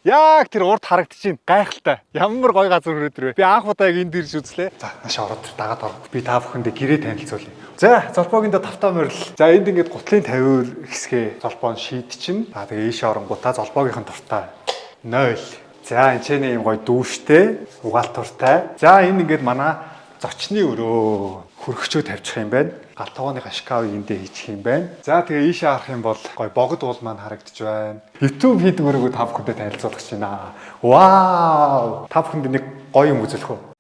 Яг тэр урд харагдчихээн гайхалтай. Ямар гоё газар өрөөдөр вэ. Би анх удаа яг энд ирж үзлээ. За наашаа ороод дагаад орох. Би та бүхэндээ гэрээ танилцуулъя. За золбоогийн дэ тавтаа морил. За энд ингээд гутлын 50 хэсгээ золбоо шийдчихнэ. За тэгээ ийшээ оронгуудаа золбоогийнх нь дуртай 0. За энэ ч ийм гоё дүүштэй, угаалтуртай. За энэ ингээд манай зочны өрөө хөргөчөө тавьчих юм байна. Галтгооны хашкав эндээ хийчих юм байна. За тэгээ ийшээ харах юм бол гоё богд уул маань харагдаж байна. YouTube хийдэг өрөөгөө та бүхэндээ танилцуулах гэж байна. Вау! Та бүхэнд нэг гоё юм үзүүлэх үү?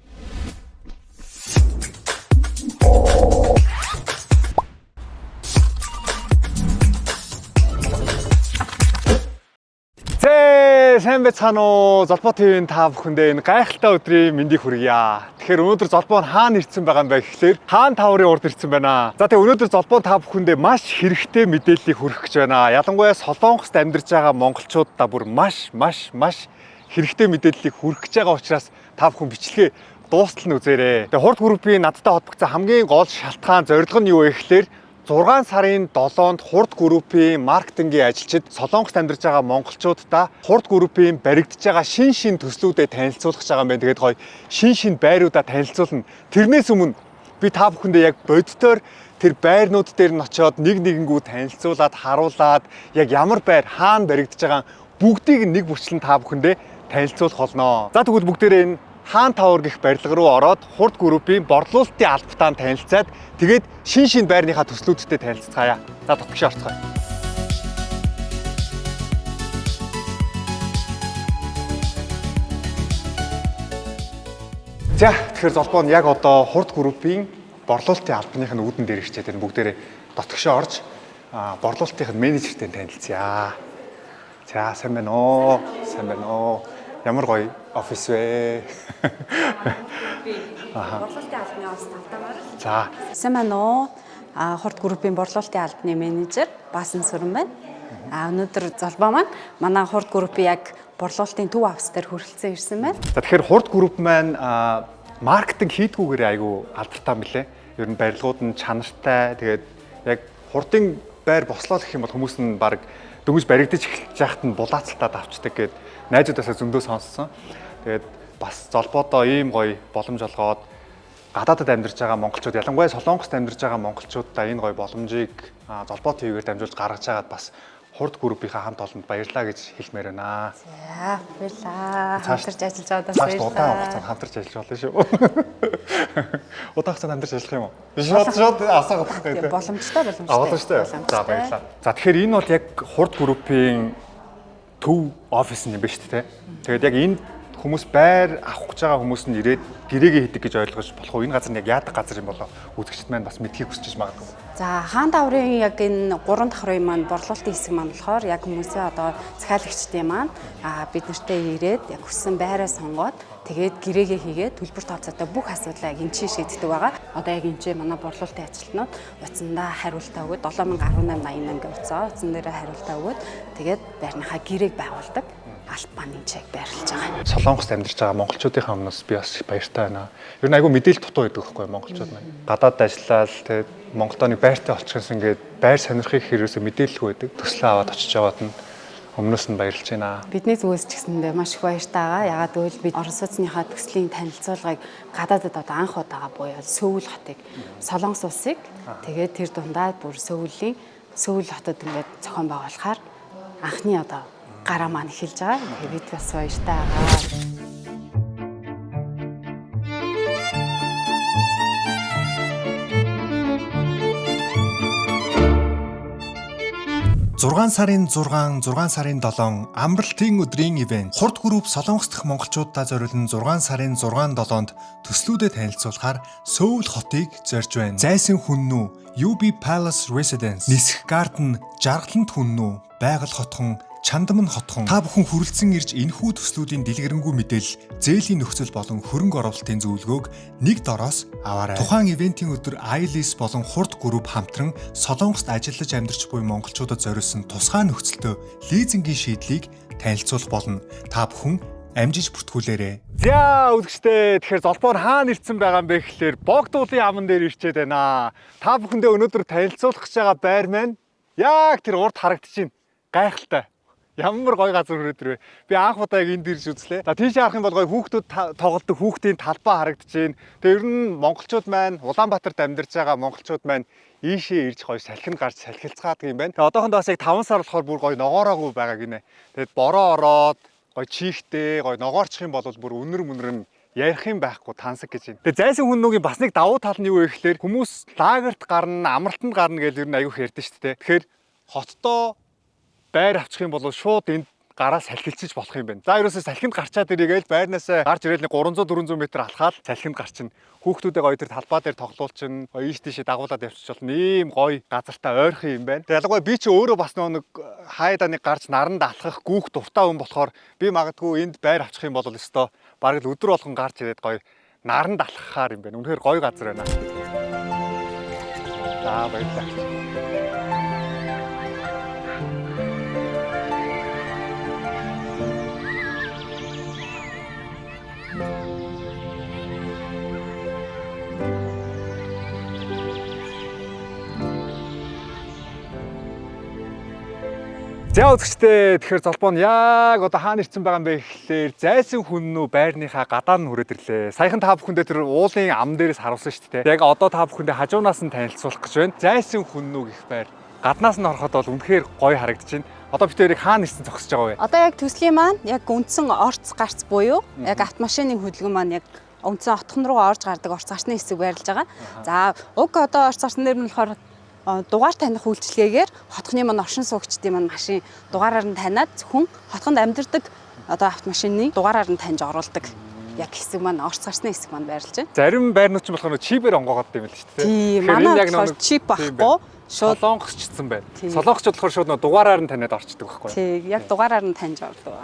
Сайн байцгаана уу? Золбоо ТV-ийн та бүхэндээ энэ гайхалтай өдрийн мэндийг хүргье. Тэгэхээр өнөөдөр золбоо нь хаана ирсэн байгаа юм бэ гэхлээр хаан таврын урд ирсэн байна. За тэгээ өнөөдөр золбоо та бүхэндээ маш хэрэгтэй мэдээллийг хүргэх гэж байна. Ялангуяа Солонгост амьдарч байгаа монголчуудаа бүр маш хэрэгтэй мэдээллийг хүргэх гэж байгаа учраас та бүхэн бичлэгээ дуустал нь үзээрэй. Тэгээ хурд группийн надтай холбогдсон хамгийн гол шалтгаан зорилго нь юу вэ гэхлээр 6 сарын 7-нд хурд группийн маркетингийн ажилчид Солонгост амьдарч байгаа монголчуудаа хурд группийн баригдаж байгаа шин төслүүдэд танилцуулах гэж байгаа юм байна. Тэгээд гоё шин байруудаа танилцуулна. Тэрнээс өмнө би та бүхэндээ яг боддоор тэр байрнууд дээр нь очиод нэгэнгүү танилцуулаад харуулад яг ямар байр хаана баригдаж байгаа бүгдийг нэг бүрчлэн та бүхэндээ танилцуулах болно. За тэгвэл бүгдээрээ энэ Хаан Тавар гэх барилга руу ороод хурд группийн борлуулалтын албатаанд танилцаад тэгээд шин байрныхаа төслүүдтэй танилцгаая. За дотгошоо орцгоё. За тэгэхээр золбоо нь яг одоо хурд группийн борлуулалтын албаных нь үүдэн дээр ирчээд байна. Бүгдээрээ дотгошоо орж борлуулалтын менежертэй танилцъя. За сайн байна уу? Сайн байна уу? Ямар гоё офис вэ? Борлуулалтын албаны офис тавтамаар. За. Сайн байна уу? Хурд группийн борлуулалтын албаны менежер Баасан Сүрэн байна. Өнөөдөр золбоо маань манай хурд группийн яг борлуулалтын төв офис дээр хүрэлцэн ирсэн байна. За тэгэхээр хурд групп маань маркетинг хийдгүүгээр айгүй алдартай мөлий. Ер нь барилгууд нь чанартай. Тэгээд яг хурдын байр бослоо гэх юм бол хүмүүс нь баг дөнгөж баригдаж эхэлж яхад нь булаацалтаад авчдаг гэд найзуудаасаа зөндөө сонссон. Тэгээд бас золбоодоо ийм гоё боломж олгоод гадаадад амьдарч байгаа монголчууд ялангуяа Солонгост амьдарч байгаа монголчуудаа энэ гоё боломжийг золбоо ТV-гээр дамжуулж гаргаж байгаад бас хурд группийнхаа хамт олонд баярлалаа гэж хэлмээр байна. За баярлалаа. Хамтарч ажиллаж байгаадаа баярлалаа. Цааш удаан хугацаанд хамтарч ажиллаж болно шүү. Удаан хугацаанд хамтарч ажиллах юм уу? Шууд асуух гэдэг. Боломжтой. Боломжтой. За баярлалаа. За тэгэхээр энэ бол яг хурд группийн төв офис юм байна шүү дээ. Тэгээд яг энэ хүмүүс байр авах гэж байгаа хүмүүс нь ирээд гэрээгээ хийдэг гэж ойлгож болох уу? Энэ газар нь яг яадаг газар юм болоо? Үзэгчд маань бас мэдхийг хүсэж магадгүй. За Хаан Таврын яг энэ 3 давхрын маань борлуулалтын хэсэг маань болохоор яг хүмүүсээ одоо захиалагчдын маань бид нартэй ирээд яг хүссэн байраа сонгоод тэгээд гэрээгээ хийгээд төлбөр тооцоотой бүх асуудлаа яг энэ чинь шийддэг байгаа. Одоо яг энэ чинь манай борлуулалтын ажилтнууд утсандаа хариултаа өгөөд 701888 гэх утсан дээрээ хариултаа өгөөд тэгээд байрныхаа гэрээг байгуулдаг. Албаны чек байрлаж байгаа. Солонгост амьдарч байгаа монголчуудынхаа өмнөөс би бас баяртай байна. Ер нь айгүй мэдээлэл дутуу байдаг байхгүй монголчууд маань. Гадаад ажиллаад тэгээд Монголдоо нэг байртай олчихсан ингээд байр сонирхыг хэрэгсээ мэдээлэлгүй байдаг. Төслөө аваад очиж яваад нь өмнөөс нь баярлж байна. Бидний зүгээс ч гэсэндээ маш их баяртай байгаа. Ягаад гэвэл бид Орос улсынхаа төслийн танилцуулгыг гадаадад одоо анх удаага буюу Сөүл хотыг Солонгос улсыг тэгээд тэр дундаа бүр Сөүл хотод ингээд зохион байгуулахаар анхны одоо гараа маань эхэлж байгаа. Тэгээд бид бас баяртай байгаа. 6 сарын 6, 6 сарын 7 амралтын өдрийн ивент. Хурд групп Солонгос дахь монголчуудаа зориулсан 6 сарын 6-7-нд төслүүдэд танилцуулахаар Сөүл хотыг зорьж байна. Зайсан хүннүү, UB Palace Residence, Нисэх Гарден, Жаргалант хүннүү, Байгаль хотхон, Чандамн хотхон та бүхэн хүрэлцэн ирж энэхүү төслүүдийн дэлгэрэнгүй мэдээлэл, зээлийн нөхцөл болон хөрөнгө оруулалтын зөвлөгөөг нэг дороос аваарай. Тухайн ивентийн өдөр Ailis болон хурд групп хамтран Солонгост ажиллаж амьдарч буй монголчуудад зориулсан тусгай нөхцөлтөө лизингийн шийдлийг танилцуулах болно. Та бүхэн амжиж бүртгүүлээрэй. За үзэгчдээ тэгэхээр золбоор хаана ирсэн байгаа юм бэ гэхлээр Богдуулын аман дээр ирчээд байна. Та бүхэндээ өнөөдөр танилцуулах гэж байгаа байр маань яг тэр урд харагдчихээн. Гайхалтай. Ямар гоё газар хүрээд ирвэ. Би анх удаа яг энд ирж үзлээ. За тийш харах юм бол гоё хүүхдүүд тоглодог хүүхдийн талбай харагдчихээн. Тэгээ ер нь монголчууд маань Улаанбаатарт амьдарч байгаа монголчууд маань ийшээ ирж гоё салхинд гарч салхилцаадаг юм байна. Тэгээ одоохондоо бас яг 5 сар болохоор бүр гоё ногоороогүй байгаа гинэ. Тэгээд бороо ороод гоё чихтэй гоё ногоорчих юм бол бүр үнэр мөнөр нь ярих юм байхгүй тансаг гэж байна. Тэгээ зайсан хүннүүгийн бас нэг давуу тал нь юу вэ гэхээр хүмүүс лагерт гарна, амралтанд гарна гэж ер нь аюух ярьдэн шүү дээ. Тэгэхээр хоттоо байр авчих юм бол шууд энд гараа салхилчиж болох юм байна. За ерөөсөө салхинд гарчаад ирээгээл байрнаасаа гарч ирээд 300 400 м алхаад салхинд гарчин. Хүүхдүүдээ гоё тэр талбай дээр тоглуулчин, гоё ийш тийшээ дагуулад явчих болно. Ийм гоё газартаа ойрхон юм байна. Ялангуяа би чи өөрөө бас нэг хайдаа нэг гарч наранд алхах гүүх дуртай хүн болохоор би магадгүй энд байр авчих юм бол өстой бараг л өдөр болгон гарч ирээд гоё наранд алхахаар юм байна. Үнэхээр гоё газар байна. За баярлалаа. За үзэгчдээ тэгэхээр золбоо нь яг одоо хаана ирсэн байгаа юм бэ гэхлээр зайсан хүннүү байрныхаа гадаа нь хүрээд ирлээ. Саяхан та бүхэндээ тэр уулын ам дээрээс харуулсан шүү дээ. Яг одоо та бүхэндээ хажуунаас нь танилцуулах гэж байна. Зайсан хүннүү гэх байр. Гаднаас нь ороход бол үнэхээр гоё харагдаж байна. Одоо бид тэрийг хаана ирсэн зогсож байгаа вэ? Одоо яг төслийн маань яг үндсэн орц гарц буюу яг автомашины хөдөлгөөн маань яг үндсэн отхон руу орж гардаг орц гарцны хэсэг байрлаж байгаа. За уг одоо орц гарцны дээр нь болохоор дугаар таних үйлчилгээгээр хотхны маань оршин суугчдын маань машин дугаараар нь таниад зөвхөн хотхонд амьдардаг одоо автомашины дугаараар нь таньж оруулдаг яг хэсэг маань орц гарцны хэсэг маань байрлаж байна. Зарим байрнууд ч болохоор чипээр онгоогоод юм л шүү дээ. Тийм манай яг чип байхгүй шууд солонгосчдсан байна. Солонгосчууд болохоор шууд дугаараар нь таниад орчдөг байхгүй юу? Тийм яг дугаараар нь таньж ордог.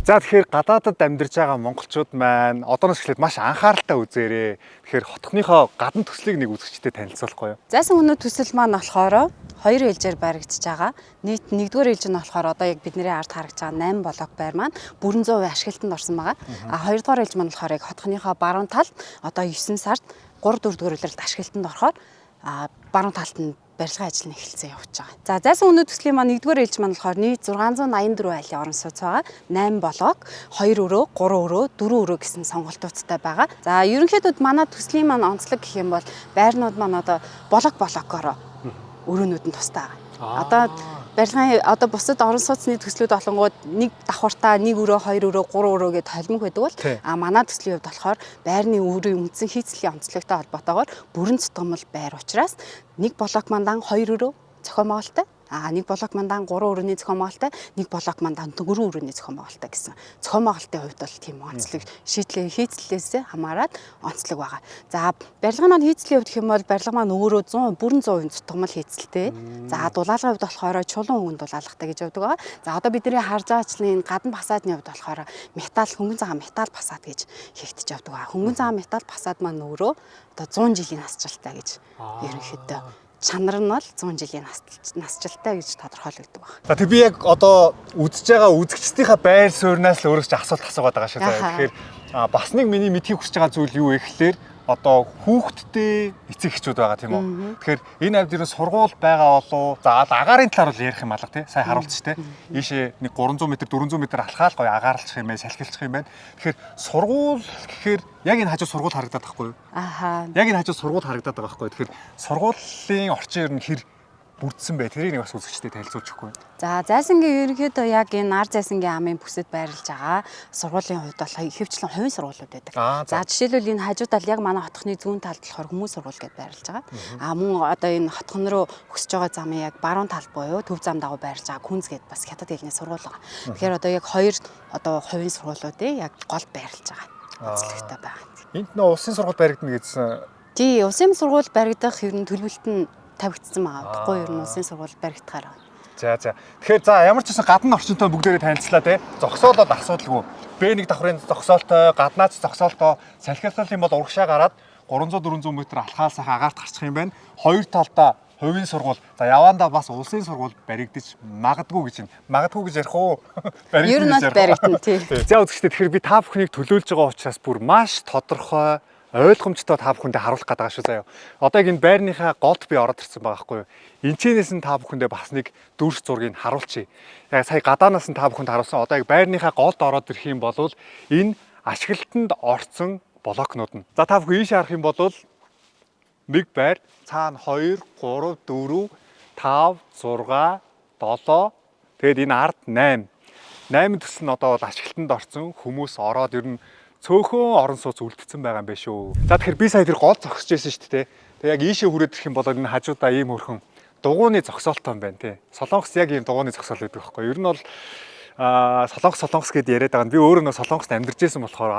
За тэгэхээр гадаадад амьдарч байгаа монголчууд маань одооноос эхлээд маш анхааралтай үзээрэй. Тэгэхээр хотхныхоо гадна төслийг нэг үзэгчтэй танилцуулахгүй юу? Зайсан хүннүү төсөл маань болохоор 2 ээлжээр баригдаж байгаа. Нийт 1-р ээлж нь болохоор одоо яг бидний ард харагдж байгаа 8 блок байр маань бүрэн 100% ашиглалтанд орсон байгаа. А 2-р ээлж маань болохоор яг хотхныхоо баруун талд одоо 9 сард 3-4 улиралд ашиглалтанд орохоор баруун талд нь барилгын ажил нь эхэлсэн явж байгаа. За зайсан хүннүү төслийн маань 1-р ээлж маань болохоор нийт 684 айлын орон сууц байгаа. 8 блок, 2 өрөө, 3 өрөө, 4 өрөө гэсэн сонголтуудтай байгаа. За ерөнхийдөө манай төслийн маань онцлог гэх юм бол байрнууд маань одоо блокоор өрөөнүүд нь тустай байгаа. Одоо барилгын одоо бусад орон сууцны төслүүд болонгууд нэг давхартаа 1 өрөө, 2 өрөө, 3 өрөө гэдэг холимог байдаг бол манай төслийн хувьд болохоор байрны өрийн үндсэн хийцлийн онцлогтой холбоотойгоор бүрэн цутгамал байр учраас 1 блок мандан 2 өрөө зохион байгуулалттай, 1 блок мандан 3 өрөөний зохион байгуулалттай, 1 блок мандан 4 өрөөний зохион байгуулалттай гэсэн зохион байгуулалтын хувьд бол тийм онцлог шийдлээ хийцлээс хамаарат онцлог байгаа. За барилгын маань хийцлийн хувьд гэх юм бол барилга маань өөрөө 100% бүрэн 100% цутгамал хийцэлтэй. За дулаалгын хувьд болохоор чулуун өнгөнд дулаалгатай гэж явдаг байгаа. За одоо бидний харж байгаачлын гадна фасадны хувьд болохоор металл хөнгөн цагаан металл фасад гэж хийгдэж явдаг байгаа. Хөнгөн цагаан металл фасад маань өөрөө одоо 100 жилийн насжилттай гэж ерөнхийдөө чанар нь бол 100 жилийн насжилттай гэж тодорхойлогддог байна. За тэг би яг одоо үзэж байгаа үзэгчдийнхаа байр суурнаас л өөрөө ч асуулт асуугаад байгаа шүү. Тэгэхээр бас нэг миний мэдхийг хүсэж байгаа зүйл юу вэ гэхээр одоо хүүхдтэй эцэг эхчүүд байгаа тийм үү. Тэгэхээр энэ авд ерөн сургууль байгаа болов. За агаарын талаар бол ярих юм алга тий. Сайн харуулж тий. Ийшээ нэг 300 м 400 м алхаал гоё агаарлах юм байна, салхилчих юм байна. Тэгэхээр сургууль гэхээр яг энэ хажуу сургууль харагдаад байхгүй юу? Яг энэ хажуу сургууль харагдаад байгаа байхгүй юу? Тэгэхээр сургуулийн орчин ер нь хэр бүрдсэн бай. Тэрийг нэг бас үзэгчтэй танилцуулчихгүй. За зайсангийн ерөнхийдөө яг энэ ар зайсангийн амын бүсэд байрлаж байгаа сургуулийн хувьд бол ихэвчлэн хувийн сургуулиуд байдаг. За жишээлбэл энэ хажуудал яг манай хотхны зүүн талд болохоор хүмүүс сургууль гэдээ байрлаж байгаа. Мөн одоо энэ хотхон руу өсөж байгаа замын яг баруун тал буюу төв зам дагуу байрлаж байгаа Күнз гэдээ бас хятад хэлний сургууль байгаа. Тэгэхээр одоо яг хоёр одоо хувийн сургуулиудын яг гол байрлаж байгаа. Онцлогтой байгаа. Энд нөө улсын сургууль баригдана гэсэн. Тий, улсын сургууль баригдах ер нь төлөвлөлт нь тавигдсан байгаа. Баггүй ер нь улсын сургууль баригдахаар байна. За. Тэгэхээр за ямар ч гэсэн гадна орчинтой бүгдээрээ танилцлаа те. Зогсоолоод асуудалгүй. Б1 давхрын зогсоолтой, гаднаач зогсоолтой салхилах юм бол урагшаа гараад 300 400 м алхаал сайхан агаарт гарчих юм байна. Хоёр талдаа хувийн сургууль. За явандаа бас улсын сургууль баригдаж магадгүй гэж байна. Магадгүй гэж ярих уу? Ер нь баригдана тий. За үзэгчдээ тэгэхээр би та бүхнийг төлөөлж байгаа учраас бүр маш тодорхой ойлгомжтой та бүхэндээ харуулах гэдэг шүү заяа. Одоо яг энэ байрныхаа голд би ороод ирсэн байгаа байхгүй юу? Энчнээс нь та бүхэндээ бас нэг дүрс зургийг харуулчих. Яг сая гадаанаас нь та бүхэнд харуулсан. Одоо яг байрныхаа голд ороод ирэх юм бол энэ ашиглалтанд орсон блокнууд нь. За та бүхэн ийшээ харах юм бол нэг байр цаана 2 3 4 5 6 7 тэгээд энэ ард 8. 8 төс нь одоо бол ашиглалтанд орсон хүмүүс ороод ер нь цөөхөн орон сууц үлдсэн байгаа юм байна шүү. За тэгэхээр би сая тэр гол зогсож байсан шүү дээ. Тэг яг ийшээ хүрээд ирэх юм бол энэ хажуудаа ийм хөрхөн дугууны зогсоолтой юм байна тий. Солонгос яг ийм дугууны зогсоол байдаг байхгүй. Ер нь бол солонгос гэдээ яриад байгаа нь би өөрөө нөө солонгост амьдарч байсан болохоор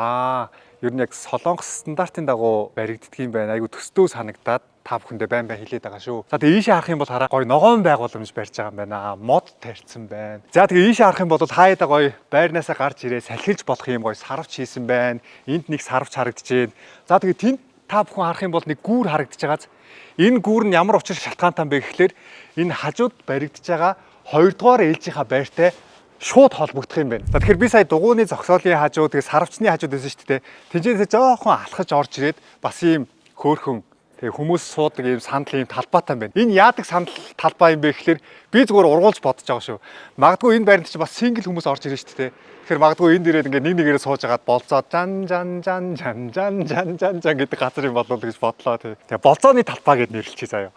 ер нь яг солонгос стандартын дагуу баригддаг юм байна. Айгу төстөө санагдаад та бүхэндээ байн хэлээд байгаа шүү. За тэгээ ийшээ харах юм бол хараа гоё ногоон байгууламж барьж байгаа юм байна. Мод тарьсан байна. За тэгээ ийшээ харах юм бол хаяада гоё байрнаасаа гарч ирээ салхилж болох юм гоё сарвч хийсэн байна. Энд нэг сарвч харагдаж байна. За тэгээ тэнд та бүхэн харах юм бол нэг гүүр харагдаж байгааз. Энэ гүүр нь ямар учир шалтгаантай бэ гэхлээр энэ хажууд баригдаж байгаа 2 дугаар ээлжийнхаа байртай шууд холбогдох юм байна. За тэгэхээр би сая дугууны зогсоолын хажууд тэгээ сарвчны хажууд байсан шүү дээ. Тэнцэнэсээ жоохон алхаж орж ирээд бас ийм хөөхөн тэгээ хүмүүс суудаг ийм сандал ийм талбайтай байна. Энэ яадаг сандал талбай юм бэ гэхлээр би зүгээр ургуулж бодож байгаа шүү. Магадгүй энэ байранд чи бас сингл хүмүүс орж ирж шүү дээ. Тэгэхээр магадгүй энд ирээд ингээ нэг нэгээрээ сууж агаад болцоо жан гэдэг газар юм болов уу гэж бодлоо тий. Тэгээ болцооны талбай гэд нэрлэлчихье заяа.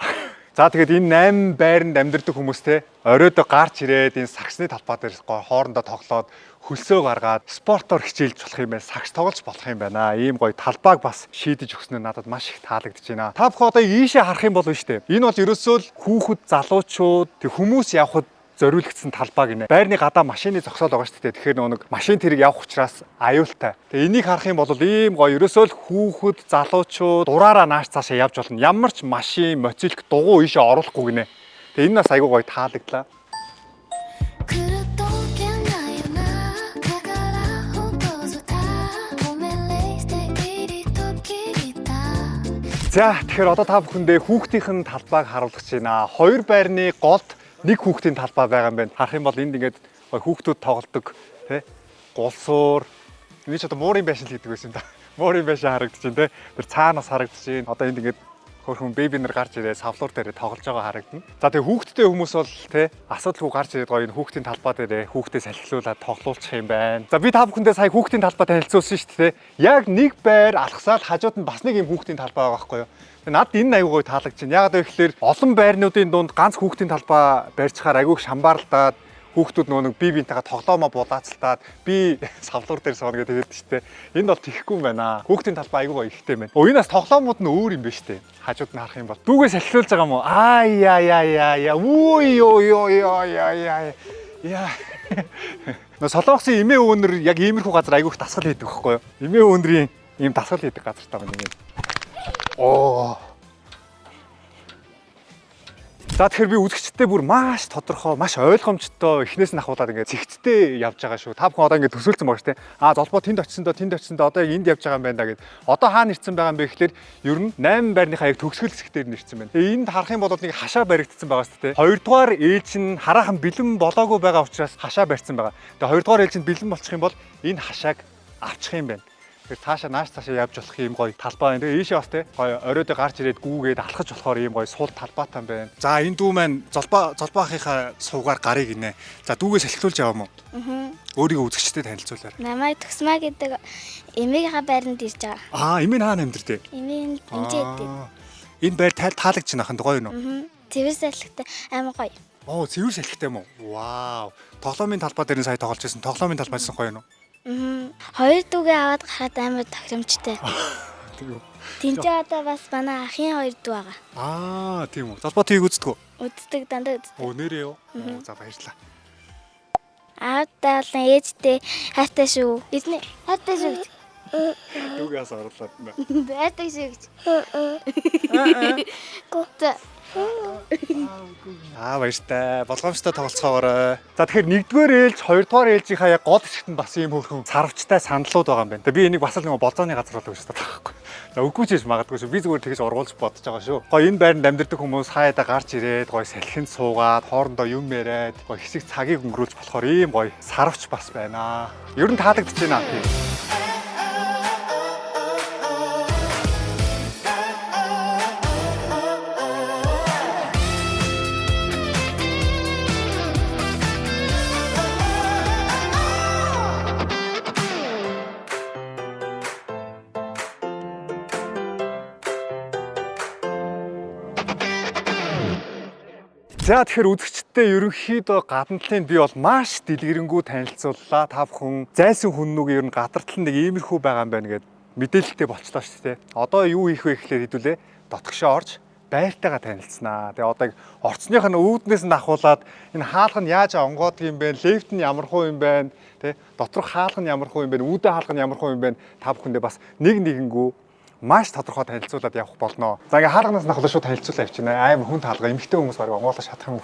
За тэгээд энэ 8 байранд амьдардаг хүмүүстэй оройдоо гарч ирээд энэ сагсны талбай дээр хоорондоо тоглоод хөлсөө гаргаад спортоор хичээлж болох юм байна. Сагс тоглож болох юм байна. Ийм гоё талбайг бас шийдэж өгснөө надад маш их таалагдж байна. Та бүхэн одоо ийшээ харах юм бол нь штэ. Энэ бол ерөөсөө л хүүхэд залуучууд тэг хүмүүс явхад зориулагдсан талбай гинэ. Байрны гадаа машины зогсоол байгаа шүү дээ. Тэгэхээр нэг машин тэрэг явах учраас аюултай. Тэгээ энийг харах юм бол ийм гоё ерөөсөө л хүүхэд залуучууд дураараа нааш цаашаа явж болно. Ямар ч машин, моцилк дугуй ийшээ оруулахгүй гинэ. Тэгээ энэ нас айгүй гоё таалагдлаа. За тэгэхээр одоо та бүхэндээ хүүхдийн талбайг харуулж байна. 2 байрны голд нэг хүүхдийн талбай байгаа юм байна. Харах юм бол энд ингээд хүүхдүүд тоглодог тий гулсуур энэ ч одоо муурын байшин л гэдэг байсан да. Муурын байшин харагдаж байна тий. Тэр цаанаас харагдаж байна. Одоо энд ингээд хөрхөн беби нар гарч ирээ савлуур дээр тоглож байгаа харагдана. За тэгээ хүүхдтэй хүмүүс бол тий асуудалгүй гарч ирээд гоё энэ хүүхдийн талбай дээр хүүхдээ салхилуулаад тоглуулчих юм байна. За би та бүхэндээ сая хүүхдийн талбай танилцуулсан шүү дээ. Яг нэг байр алхасаад хажууд нь бас нэг юм хүүхдийн талбай байгаа байхгүй юу? Над энэ аягүй гоё таалагдж байна. Яагаад вэ гэхээр олон байрнуудын дунд ганц хүүхдийн талбай барьчихаар аягүй шамбаарлаад хүүхдүүд нөгөө бие биентэйгээ тоглоомоо булаацалтаад би савлуур дээр сууна гэдэг хэлдэг шүү дээ. Энд бол тийхгүй юм байна. Хүүхдийн талбай аягүй гоё ихтэй байна. Энэ бас тоглоомууд нь өөр юм байна шүү дээ. Хажууд нь харах юм бол дүүгээ салхилуулж байгаа юм уу? Яа. Нөө солонгосын эмээ өвнөр яг иймэрхүү газар аягүй их дасгал хийдэг байхгүй юу? Эмээ өвнөрийн ийм дасгал хийдэг газар таа байна юм. За тэгэхээр би үзэгчдээ бүр маш тодорхой, маш ойлгомжтой эхнээс нь ахуулаад ингээд зэгцтэй явж байгаа шүү. Та бүхэн одоо ингээд төсөөлсөн байгаа шүү, тэ. Золбоо тэнд очисон доо одоо яг энд явж байгаа юм байна да гэд. Одоо хаана ирсэн байгаа юм бэ гэхэлэр ер нь 8 байрныхаа яг төгсгөл хэсгээр нь ирсэн байна. Тэгээ энд харах юм бол нэг хашаа баригдсан байгаа шүү, тэ. 2 дугаар ээлж нь хараахан бэлэн болоогүй байгаа учраас хашаа барьсан байгаа. Тэгээ 2 дугаар ээлж нь бэлэн болчих юм бол энэ хашааг авчих юм байна. Тэр цаашаа нааш цаашаа явж болох юм гоё талбай байна. Тэгээ ийшээ бас те гоё оройдоо гарч ирээд гүүгээд алхаж болохоор юм гоё суул талбайтай юм байна. За энэ дүү маань золбоохынхаа суугаар гарыг гинэ. За дүүгээ салхилуулж яваа мó. Өөрийгөө үзэгчтэй танилцуулаар. Намайг Төгсмаа гэдэг эмээгийнхаа байранд ирж байгаа. Эмээ хаана амьдардаг? Эмээ Бинжээдэг. Энэ байр таалагдж байна ханд гоё юу? Цэвэр салхитай амар гоё. Цэвэр салхитай юм уу? Вау. Тоглоомын талбай дээр нь сая тоглож байсан. Тоглоомын талбайсан гоё юу? 2 дүүгээ аваад гарахад амар тохиромжтой. Тинчээ одоо бас манай ахын 2 дүү байгаа. Тийм үү. Золбоо тийг үздэг үү? Үздэг дандаа үздэг. Нэрээ юу? За баярлалаа. Аавтай болон ээжтэй хайртай шүү. Эзний хайртай шүү. Дүүгээс орлоо. Хайртай шүү гэж. Баяртай. Болгоомжтой тоглолцоогоорой. За тэгэхээр 1-р ээлж, 2-р ээлжийнхаа яг гол хэсэгт нь бас ийм хөрхөн сарвчтай сандалууд байгаа юм байна. Би энийг бас л нэг болзооны газар болов гэж боддог байхгүй. За үгүй ч магадгүй шүү. Би зүгээр тэгэж ургуулж бодож байгаа шүү. Гоё энэ байранд амьдардаг хүмүүс хаяада гарч ирээд гоё салхинд суугаад хоорондоо юм яриад гоё хэсэг цагийг өнгөрүүлж болохоор ийм гоё сарвч бас байна. Ер нь таалагдчихэв наа. За тэгэхээр үзэгчдээ ерөнхийдөө гадна талын би бол маш дэлгэрэнгүй танилцууллаа. Та бүхэн зайсан хүннүүг ер нь гадар тал нэг иймэрхүү байгаа юм байна гэд мэдээлэлтэй болчлоо шүү дээ. Одоо юу хийх вэ гэхлээр хэдүүлээ дотгошоо орж байртайгаа танилцсанаа. Тэгээ одоо орцных нь үүднээс нь ахуулаад энэ хаалх нь яаж онгоодг юм бэ? Лефт нь ямар хуу юм бэ? Тэ доторх хаалх нь ямар хуу юм бэ? Үүдэ хаалх нь ямар хуу юм бэ? Та бүхэндээ бас нэгэнгүү маш тодорхой танилцуулаад явах болно. За ингээ хаалганаас нахлаа шууд танилцуулаа явчихна. Амар хүн хаалга эмэгтэй хүмүүс бараг онгоолоо шатах юм.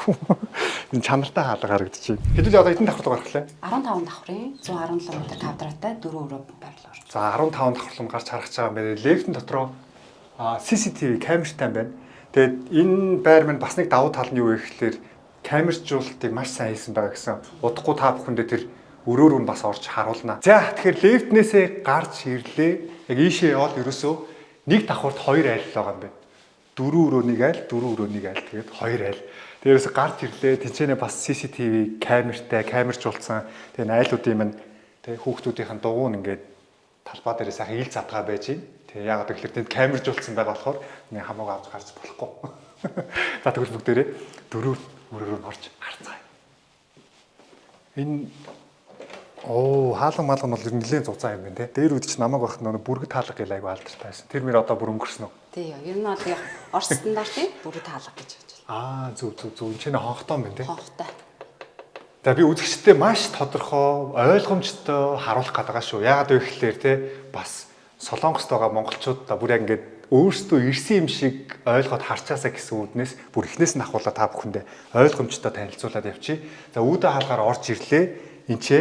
Энэ чанартай хаалга харагдчих. Хэдүүл одоо эдэн давхар гаргалаа. 15 давхрын 117 м квадраттай 4 өрөө байрлал. За 15 давхарлан гарч харагдаж байгаа юм байна. Лефтэн дотроо CCTV камертай юм байна. Тэгээд энэ байр маань бас нэг давуу тал нь юу вэ гэхээр камержуулалтыг маш сайн хийсэн байгаа гэсэн. Удахгүй та бүхэндээ тэр өрөө рүү бас орж харуулна. За тэгэхээр лефтнээсээ гарч ирлээ. Яг ийшээ яваад ерөөсөө нэг давхарт 2 айл байгаа юм байна. 4 өрөөнийг айл, 4 өрөөнийг айл тэгээд 2 айл. Тэрээс гарч ирлээ. Тэнцэнэ бас CCTV камертай, камержуулсан. Тэгээд айлуудын маань тэг хүүхдүүдийн дугуун ингээд талбай дээрээ сайхан ил задгаа байж байна. Тэгээ яг одоо тэгэхээр тэнд камержуулсан байгаа болохоор нэг хамаагүй авч гарч болохгүй. За тэгвэл бүгдээрээ 4 өрөөрөө орж харцгаая. Энэ хаалга малган бол нэлээд зузаан юм байна те. Дээр үд чи намайг байх нэг бүргэд хаалга гэл айгу алдартай байсан. Тэр мөр одоо бүр өнгөрсөн үү? Тий, ер нь бол Орос стандартын бүргэд хаалга гэж бодож байна. Зүг. Энд чинь хонхтой юм байна те. Хонхтой. За би үзэгчдээ маш тодорхой, ойлгомжтой харуулах гэдэг байгаа шүү. Яагаад вэ гэхээр те бас Солонгост байгаа монголчууд та бүр яг ингээд өөрсдөө ирсэн юм шиг ойлгоод харчаасаа гэсэн үүднээс бүр эхнээс нь ахуулаад та бүхэндээ ойлгомжтой танилцуулаад явчих. За үүдэ хаалгаар орж ирлээ. Энд чи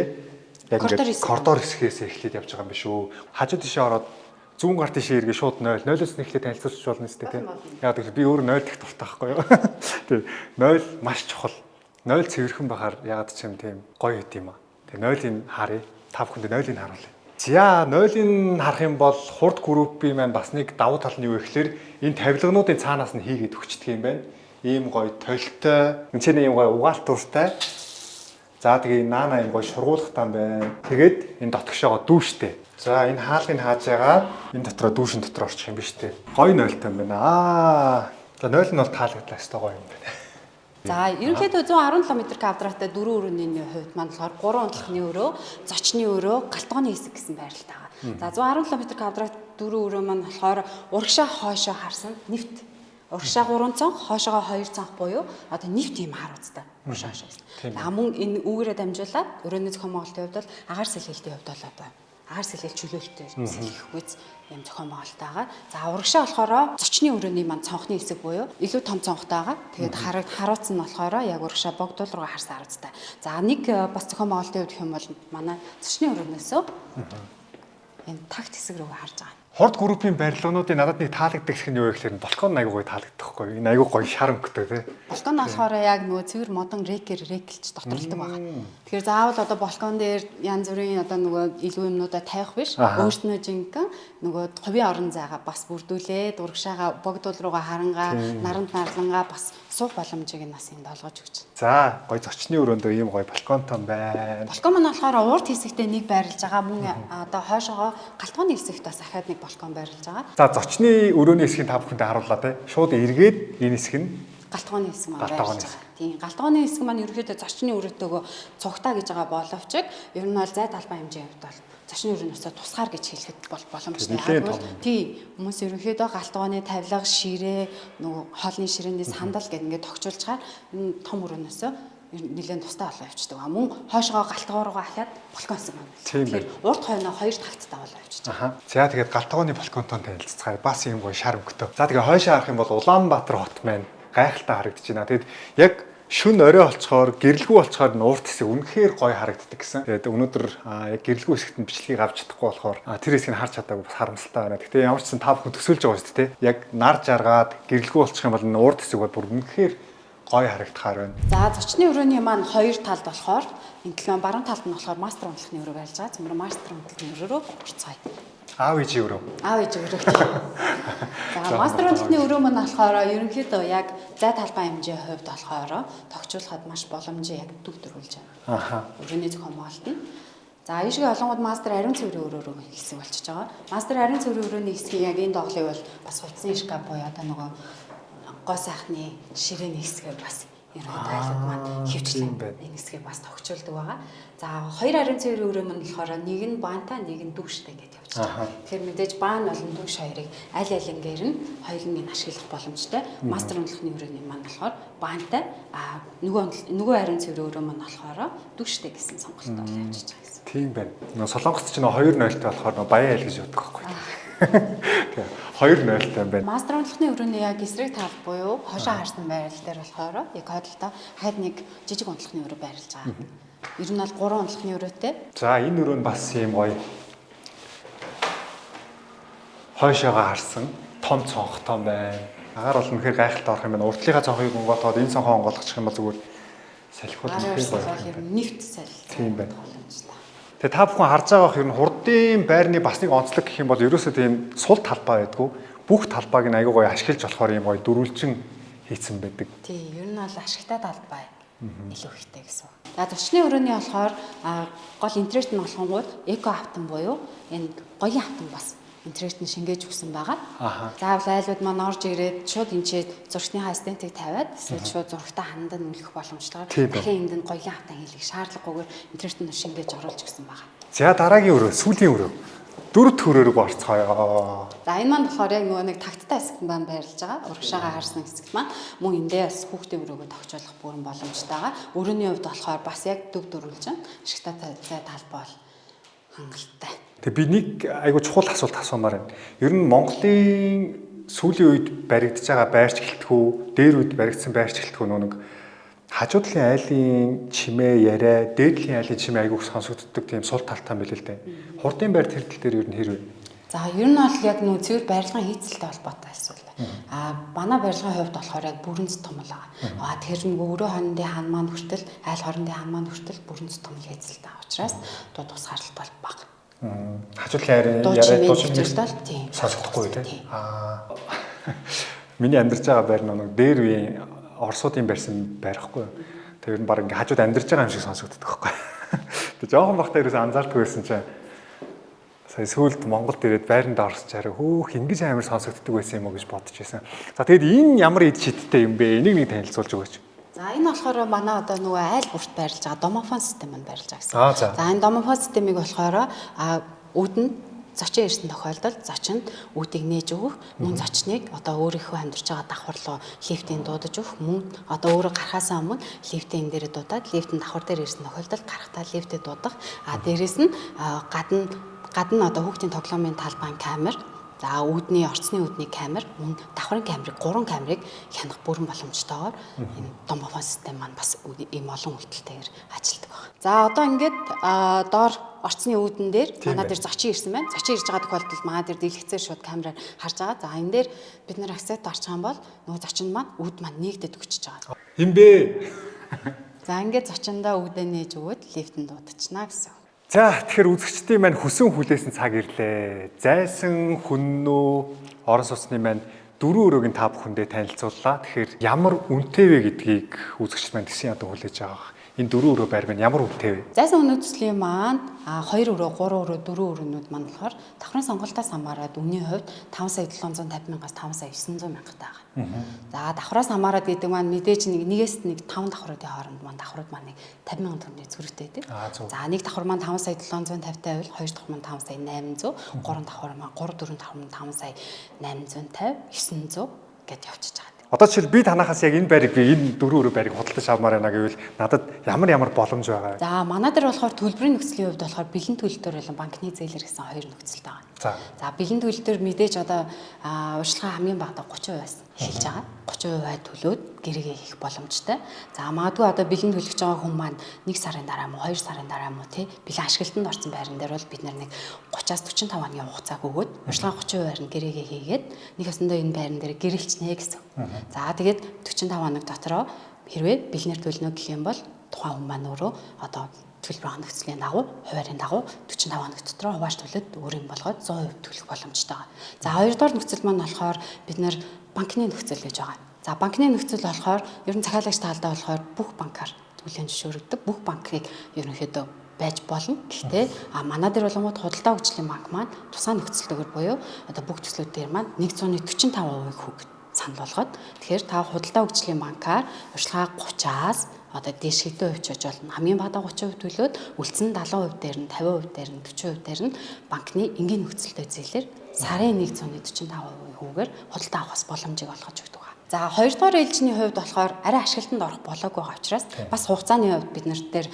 яг ингээд коридор хэсгээс эхлээд явж байгаа юм биш үү? Хажуу тишээ ороод зүүн гар тишээ эргээ шууд 0. 0-оос нь эхлээд танилцуулж болно сте тийм. Яг тэгэхээр би өөрөө 0 дэх дуртай байхгүй юу? Тийм. 0 маш чухал. 0 цэвэрхэн бахаар ягаад ч юм тийм гоё хэд юм аа. Тэгээ 0-ыг харъя. Та бүхэндээ 0-ыг харуулъя. За 0-ыг харах юм бол хурд группийн маань бас нэг давуу тал нь юу вэ гэхээр энэ тавилгануудын цаанаас нь хийгээд өгчдөг юм байна. Ийм гоё толтой, энэ ч ийм гоё угаалт тууртай. За тэгээ наана ийм гоё шургуулгатай юм байна. Тэгээд энэ дотгошоогоо дүүштэй. За энэ хаалгыг хааж байгаа энэ дотроо дүүшин дотор орчих юм биш үү? Гоё 0-тай юм байна. За 0 нь бол таалагдлаа өстой гоё юм байна. За ерөнхийдөө 117 м квадраттай 4 өрөөний хувьд маань болохоор 3 унтлахны өрөө, зочны өрөө, галтгооны хэсэг гэсэн байралтай байгаа. За 117 м квадрат 4 өрөө маань болохоор урагшаа хойшоо харсан нэвт. Урагшаа 3 цанх, хойшоогоо 2 цанх буюу одоо нэвт юм харуулцтай. Урагшаа хойшоо. За мөн энэ үүгээрээ дамжуулаад өрөөний зохион байгуулалтын хувьд бол агаар сэлгэлтийн хувьд бол одоо агаар сэлгэл чөлөөлтөй сэлгэхгүйц юм зохион байгуулалттай байгаа. За урагшаа болохоор зочны өрөөний маань цонхны хэсэг буюу илүү том цонхтой байгаа. Тэгээд харуулц нь болохоор яг урагшаа богдуул руу харсан харуулцтай. За нэг бас зохион байгуулалтын хувьд гэх юм бол манай зочны өрөөнөөсөө энэ тагт хэсэг рүү харж байгаа. Хурд группийн барилгынуудын надад нэг таалагддаг гэх нь юу вэ гэхээр балкон аягүй гоё таалагдахгүй. Энэ аягүй гоё шар өнгөтэй тий. Балкон болохоор яг нөгөө цэвэр модон рэкэлж доторлдог байгаа. Тэгэхээр заавал одоо балкон дээр янз бүрийн одоо нөгөө илүү юмнуудаа тавих биш. Өөрснөө жинхэнэ нөгөө хувийн орон зайгаа бас бүрдүүлээд урагшаага богдуул руугаа харангаа, наранд нарлангаа бас суух боломжийг нь бас энд олгож өгч байна. За гоё зочны өрөөндөө ийм гоё балконтой байна. Балкон маань болохоор урд хэсэгтээ нэг байрлаж байгаа. Мөн одоо хойшоогоо галтгооны хэсэгт бас ахаад нэг балкон байрлаж байгаа. За зочны өрөөний хэсгийг та бүхэндээ харууллаа те. Шууд эргээд энэ хэсэг нь галтгооны хэсэг маань байрлаж байгаа. Тийм галтгооны хэсэг маань ерөөхдөө зочны өрөөтэйгөө цугтаа гэж байгаа боловч ер нь бол зай талбай хэмжээ хувьд бол зочны өрөөнөөсөө тусгаар гэж хэлэхэд бол боломжтой. Тийм хүмүүс ерөөхдөө галтгооны тавилга, ширээ, нөгөө хоолны ширээний сандал гэдэг ингээд тогтчулж байгаа энэ том өрөөнөөсөө нэлээд тустай болоо явчихдаг. Мөн хойшоо галтгоо руугаа ахаад балкон хэсэг маань. Тэгэхээр урд хойноо 2 тагттай болоо явчихж байгаа. За тэгээд галтгооны балконтой танилццгаая. Бас ийм гоё шар өнгөтэй. За тэгээд хойшоо харах юм бол Улаанбаатар хот маань гайхалтай харагдаж байна. Тэгэд яг шүн орой олцохоор гэрэлгүй болцохоор нь урт хэсэг үнэхээр гоё харагддаг гэсэн. Тэгээд өнөөдөр яг гэрэлгүй хэсэгт нь бичлэгийг авч чадахгүй болохоор тэр хэсгийг харж чадаагүй бас харамсалтай байна. Гэхдээ ямар ч сан та бүхэн төсөөлж байгаа шүү дээ. Яг нар жаргаад гэрэлгүй болчих юм бол энэ урт хэсэг бол бүр үнэхээр гоё харагдахаар байна. За зочны өрөөний маань 2 талд болохоор энэ баруун талд нь болохоор мастер унтлахны өрөө байж байгаа. Цэвэр мастер унтлахны өрөө рүү орцгоё. Аав ээжийн өрөө. Аав ээжийн өрөө. За мастер унтлахны өрөө маань болохоор ерөнхийдөө яг зай талбай хэмжээ хувьд болохоор тогтчуулахад маш боломжийг яг төвлөрүүлж байна. Өрөөний зохион байгуулалт нь. За ийшээ олонгууд мастер ариун цэврийн өрөө рүү хэсэг болчихж байгаа. Мастер ариун цэврийн өрөөний хэсгийг яг энэ доглыг бол бас утасны шкаф буюу одоо нөгөө гоо сайхны ширээний хэсгээр бас ерөнхийдөө айлууд маань хөвчлэн энэ хэсгийг бас тогтчулдаг байгаа. За хоёр ариун цэврийн өрөө мөн болохоор нэг нь баантай нэг нь дүүштэй гэж явж байгаа. Тэгэхээр мэдээж баан болон дүүш хоёрыг аль алингээр нь хоёуланг нь ашиглах боломжтой. Мастер онцлогны өрөөний маань болохоор баантай нөгөө ариун цэврийн өрөө мөн болохоор дүүштэй гэсэн сонголтоор явж байгаа гэсэн. Тийм байна. Нөгөө Солонгост ч нөө 2-0-тэй болохоор нөө баян айл гэж яддаг байхгүй. Тэгээ 2-0-тэй байна. Мастер онцлогны өрөөний яг эсрэг тал буюу хошоо харсан байрал дээр болохоор яг хойдолтой хаад нэг жижиг онцлогны өрөө байрлаж байгаа. Ер нь бол 3 онцлогны өрөөтэй. За энэ өрөө нь бас юм гоё. Хойшоогоо харсан том цонхтой байна. Агаар бол үнэхээр гайхалтай орох юм байна. Уртлынхаа цонхыг онгоолгоод энэ цонхоо онгоолгочих юм бол зүгээр салхиуд үнэхээр гоё. Ер нь нэвт салхи. Тийм байна. Тэгээ та бүхэн харж байгаа хэрэг нь хурдын байрны бас нэг онцлог гэх юм бол ерөөсөө тийм сул талбай байдгүй. Бүх талбайг нь аягүй гоё ашиглаж болохоор юм гоё дөрвөлжин хийцэн байдаг. Тийм, ер нь бол ашигтай талбай илүү ихтэй гэсэн. За зочны өрөөний болохоор гол интерьерт нь болохонгууд эко автан буюу энэ гоён автан бас интерьерт нь шингээж өгсөн байгаа. Заавал айлууд маань орж ирээд шууд энэчээ зурагчныхаа ассистентийг тавиад эсвэл шууд зурагтаа хандан үлгэх боломжтойгоор дахин энд нь гоён автан хийлгэх шаардлагагүйгээр интерьерт нь шингээж оруулж өгсөн байгаа. За дараагийн өрөө, сүүлийн өрөө. Дөрөв төрөөрөг орцгоё. За энэ маань болохоор яг нөгөө нэг тагттай хэсэгт маань байрлаж байгаа. Урагшаага харсан хэсэгт маань мөн эндээ бас хүүхдийн өрөөгөө тогтоолох бүрэн боломжтой. Өрөөний хувьд болохоор бас яг дөв дөрвөлжин ашигтай талбай бол хангалттай. Тэгээ би нэг айгуу чухал асуулт асуумаар байна. Ер нь Монголын сүүлийн үед баригдаж байгаа байрч гэлтгүү, дээр үед баригдсан байрч гэлтгүү нэг хажуудлын айлын чимээ яриа, дээдлийн айлын чимээ айгуух сонсогддог тийм сул талтай байл л дээ. Хурдын байр тэрдэл дээр ер нь хэрвээ. За ер нь бол яг нөө цэвэр барилгын хийцэлтэй холбоотой асуудал. Манай барилгын хувьд болохоор яг бүрэнц том л байгаа. Тэгэхээр нөгөө өрөө хоорондын хан маань хүртэл айл хоорондын хан маань хүртэл бүрэнц том л хийцэлтэй байгаа учраас дуу тус гаралт бол бага. Хажуудлын яриа дуусах тийм сонсохгүй тийм. Миний амьдарч байгаа байр нэг дээр үеийн Оросуудын барьсан байрахгүй. Тэр нь баг ингээ хажууд амьдарч байгаа юм шиг сонсогддог байхгүй. Тэг жоохон бахтай ерөөс анзаардгүй байсан чинь сая сүүлд Монголд ирээд байранд орсож хараа хөөх ингэж амар сонсогддог байсан юм уу гэж бодож байсан. За тэгэд энэ ямар эд шидтэй юм бэ? Энийг нэг танилцуулж өгөөч. За энэ болохоор манай одоо нөгөө айл бүрт байрлаж байгаа домофон систем маань байрлаж байгаа гэсэн. За энэ домофон системийг болохоор үүд нь зочин ирсэн тохиолдолд зочинд үүдийг нээж өгөх, мөн зочныг одоо өөрийнхөө амьдарч байгаа давхар руу лифтийн дуудаж өгөх, мөн одоо өөрөө гарахаасаа өмнө лифтийн энэ дээр дуудаад лифтийн давхар дээр ирсэн тохиолдолд гарахтаа лифтэд дуудах. Дээрээс нь гадна одоо хүүхдийн тоглоомын талбайн камер, за үүдний орцны үүдний камер, мөн давхрын камерыг 3 камерыг хянах бүрэн боломжтойгоор энэ домофон систем маань бас ийм олон үйлдэлтэйгээр ажилладаг байна. За одоо ингээд доор орцны үүдэн дээр манай дээр зочин ирсэн байна. Зочин ирж байгаа тохиолдолд манай дээр дэлгэцээр шууд камераар харж байгаа. За энэ дээр бид нэр акцент орчих юм бол нөгөө зочин маань үүд маань нэгдэд өгчөж байгаа. Хин бэ? За ингээд зочиндоо үүдээ нээж өгөөд лифтэнд дуудчихна гэсэн. За тэгэхээр үзэгчдийн маань хүсэн хүлээсэн цаг ирлээ. Зайсан хүннөө орон сууцны маань дөрөв өрөөгийн та бүхэндээ танилцууллаа. Тэгэхээр ямар үнэтэй вэ гэдгийг үзэгчд маань тэгсэн ядуу хүлээж байгаа. Энэ дөрөв өрөө байр маань ямар үнэтэй вэ? Зайсан үнэтлэлийн маань 2 өрөө, 3 өрөө, 4 өрөөнүүд маань болохоор давхрын сонголтоос хамаарат үнийн хувьд 5,750,000-аас 5,900,000 таа. За давхраас хамаарат гэдэг маань мэдээж нэгээс нэг 5 давхруудын хооронд маань давхрууд маань 50,000 төгрөгийн зөрүүтэй байдаг. За нэг давхар маань 5,750 байвал хоёр давхар маань 5,800, гурван давхар маань 3 4 давхар маань 5,850, 900 гэд явчихж байгаа. Одоо жишээл би танахаас яг энэ байрыг би энэ дөрөв өрөө байрыг худалдаж авмаар байна гэвэл надад ямар боломж байгаа вэ? За манай дээр болохоор төлбөрийн нөхцөлийн хувьд болохоор бэлэн төлөлтөөр болон банкны зээлэр гэсэн хоёр нөхцөлтэй байгаа. За бэлэн төлөлтөөр мэдээж одоо урьдчилгаа хамгийн багадаа 30%-аас эхэлж байгаа. 30% төлөөд гэрээгээ хийх боломжтой. За магадгүй одоо бэлэн төлөж байгаа хүн маань 1 сарын дараа мөн 2 сарын дараа мөн тий бэлэн ашиглалтанд орсон байран дээр бол бид нэг 30-аас 45 хоногийн хугацааг өгөөд урьдчилгаа 30%-аар нь гэрээгээ хийгээд нэг өсөндөө энэ байран дээр гэрээлчнэ гэсэн. За тэгээд 45 хоног дотроо хэрвээ бэлнэр төлнө гэх юм бол тухайн хүн маань өөрөө одоо төлбөрийн нөхцөлийн дагуу, хуваарийн дагуу 45 хоног дотроо хувааж төлөд өөрийн болгоод 100% төлөх боломжтой байгаа. За хоёрдугаар нөхцөл маань болохоор бид нэр банкны нөхцөл гэж байгаа. За банкны нөхцөл болохоор ер нь захиалагч таалдаа болохоор бүх банкар төлөв зөвшөөрөгдөг. Бүх банкыг ерөнхийдөө байж болно. Гэхдээ манай дээр болгоод худалдаа хөгжлийн банк маань тусгай нөхцөлтэйгээр буюу одоо бүх төслүүд дээр маань 145% санал болгоод тэгэхээр та худалдаа хөгжлийн банкаар урьдчилгаа 30-аас одоо дээш хэдэн хувьч болж болно. Хамгийн бага 30% төлөөд үлдсэн 70% дээр нь 50% дээр нь 40% дээр нь банкны энгийн нөхцөлтэй зээлээр сарын 1.45%-ээр худалдаа авахс боломжийг олгож өгдөг. За хоёрдугаар ээлжийн хувьд болохоор арай ашиглалтанд орох болоогүй байгаа учраас бас хугацааны хувьд бид нарт дээр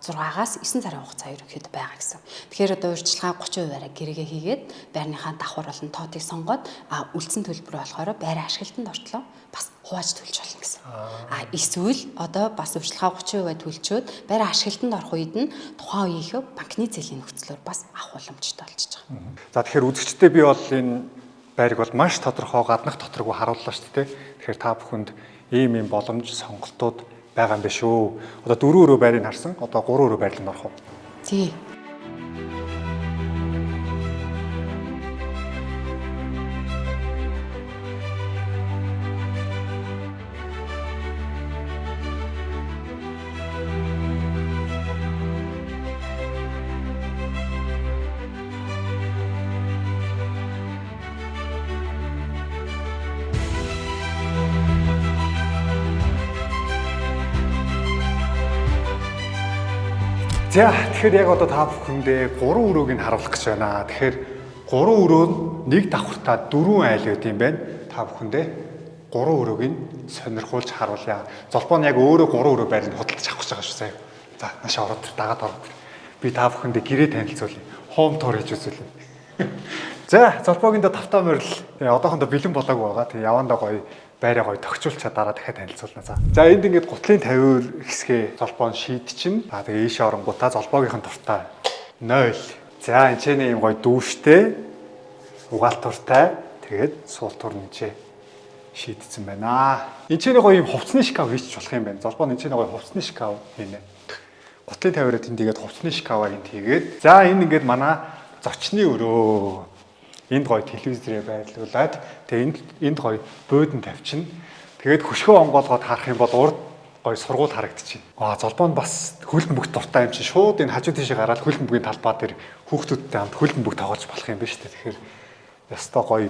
6-аас 9 сарын хугацаа ерөнхийдөө байгаа гэсэн. Тэгэхээр одоо урьдчилгаа 30%-аараа гэрээгээ хийгээд байрныхаа давхар болон тоотыг сонгоод үлдсэн төлбөр болохоор байраа ашиглалтанд ортлоо бас хувааж төлж болно гэсэн. Эсвэл одоо бас урьдчилгаа 30% төлчөөд байраа ашиглалтанд орох үед нь тухайн үеийнхөө банкны зээлийн нөхцлөөр бас авах боломжтой болчихж байгаа. За тэгэхээр үзэгчдээ би бол энэ байрыг бол маш тодорхой гаднах тоторгүй харууллаа шүү дээ. Тэгэхээр та бүхэнд ийм боломж сонголтууд байгаа юм биш үү? Одоо 4 байрыг харсан. Одоо 3 байрлал нь орох уу? Тий. За тэгэхээр яг одоо та бүхэндээ 3 өрөөг нь харуулах гэж байна. Тэгэхээр 3 өрөө нь нэг давхартаа 4 айл байт юм байна. Та бүхэндээ 3 өрөөг нь сонирхуулж харуулъя. Золбоо нь яг өөрөө 3 өрөө байранд худалдаж авах гэж байгаа шүү заяа. За наашаа ороод дагаад ороод. Би та бүхэндээ гэрээ танилцуулъя. Хоум туур хийж үзүүлье. За золбоогийн до тавтаа морил одоохондоо бэлэн болоогүй байгаа. Тэгээ явандаа гоё байраа гоё тогтчуулчаа дараа дахиад танилцуулна. За энд ингээд гутлын 50 хэсгээ золбоо шийдчихнэ. Тэгээ ийшээ оронгуудаа золбоогийнх нь дуртай 0. За энэ ч ийм гоё дүүштэй угаалтуртай тэгээд суултуур нэмчээ шийдсэн байна. Энд ч гоё ийм хувцсны шкаф хийчих болох юм байна. Золбоо энэ ч гоё хувцсны шкаф хийнэ. Гутлын 50-аар тэндийгээд хувцсны шкафаа энд хийгээд за энэ ингээд манай зочны өрөө. Энд гоё телевизээрээ байрлуулад тэгээ энд гоё буудан тавьчихна. Тэгээд хөшгөө онгоолгоод харах юм бол урд гоё сургууль харагдчихэв. Золбоо нь бас хөлбөмбөг бүгд дуртай юм чинь шууд энэ хажуу тийшээ гараад хөлбөмбөгийн талбай дээр хүүхдүүдтэй хамт хөлбөмбөг тоглож болох юм байна шүү дээ. Тэгэхээр ястаа гоё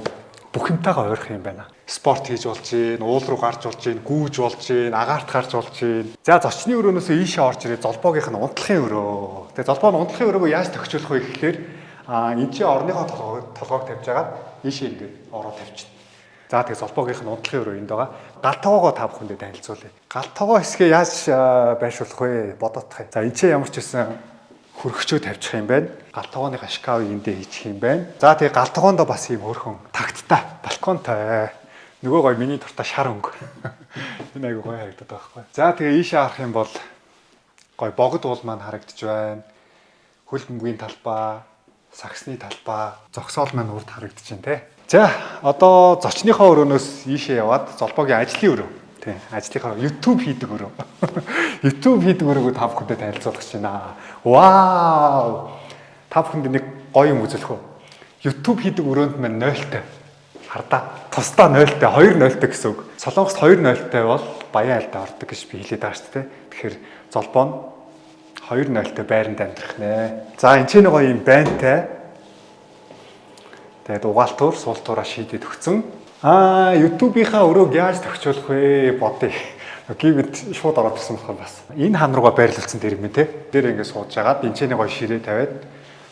бүх юмтайгаа ойрох юм байна. Спорт хийж болж гин, уул руу гарч болж гин, гүүж болж гин, агаарт гарч болж гин. За зочны өрөөнөөс ийшээ орж ирээ золбоогийнх нь унтлахын өрөө. Тэгээ золбоо нь унтлахын өрөөгөө яаж тохижуулах вэ гэхээр энэ чинь орныхоо толгойг тавьж агаад ийшээ ингээд ороо тавьчихна. За тэгээ золбоогийнх нь унтлахын өрөө энд байгаа. Гал тоогоо та бүхэндээ танилцуулъя. Гал тоогоо хэсгээ яаж байршуулах вэ? Бодоодох юм. За энэ чинь ямар ч байсан хөргөчөө тавьчих юм байна. Гал тоогооныхаа шкафыг эндээ хийчих юм байна. За тэгээ гал тоогоондоо бас ийм хөөрхөн тагттай, балконтой. Нөгөө гоё миний дуртай шар өнгө. Энэ айгу гоё харагдаад байгаа байхгүй. За тэгээ ийшээ харах юм бол гоё богд уул маань харагдаж байна. Хөлбөмбөгийн талбай, саксны талбай, зогсоол маань урд харагдаж байна те. За одоо зочныхоо өрөөнөөс ийшээ яваад золбоогийн ажлын өрөө. Тийм, ажлынхаа YouTube хийдэг өрөө. YouTube хийдэг өрөөгөө та бүхэндээ танилцуулах гэж байна. Вау! Та бүхэнд нэг гоё юм үзүүлэх үү? YouTube хийдэг өрөөнд маань 0-тай. Хардаа. Тусдаа 0-тай, 2-0-тай гэсэн үг. Солонгост 2-0-тай бол Баян айлдаа ордог гэж би хэлээд байгаа шүү дээ. Тэгэхээр золбоо нь 2-0-тай байранд амьдрах нэ. За энэ ч нэг гоё юм байнтай. Тэгээд угаалтуур, суултуураа шийдээд өгцөн. YouTube-ийнхаа өрөөг яаж тохижуулах вэ? Бодъё. Гівэд шууд ороод ирсэн болохоор бас. Энэ хан руугаа байрлуулсан дээр юм те. Дээр ингээд сууж агаад энэ ч нэг гоё ширээ тавиад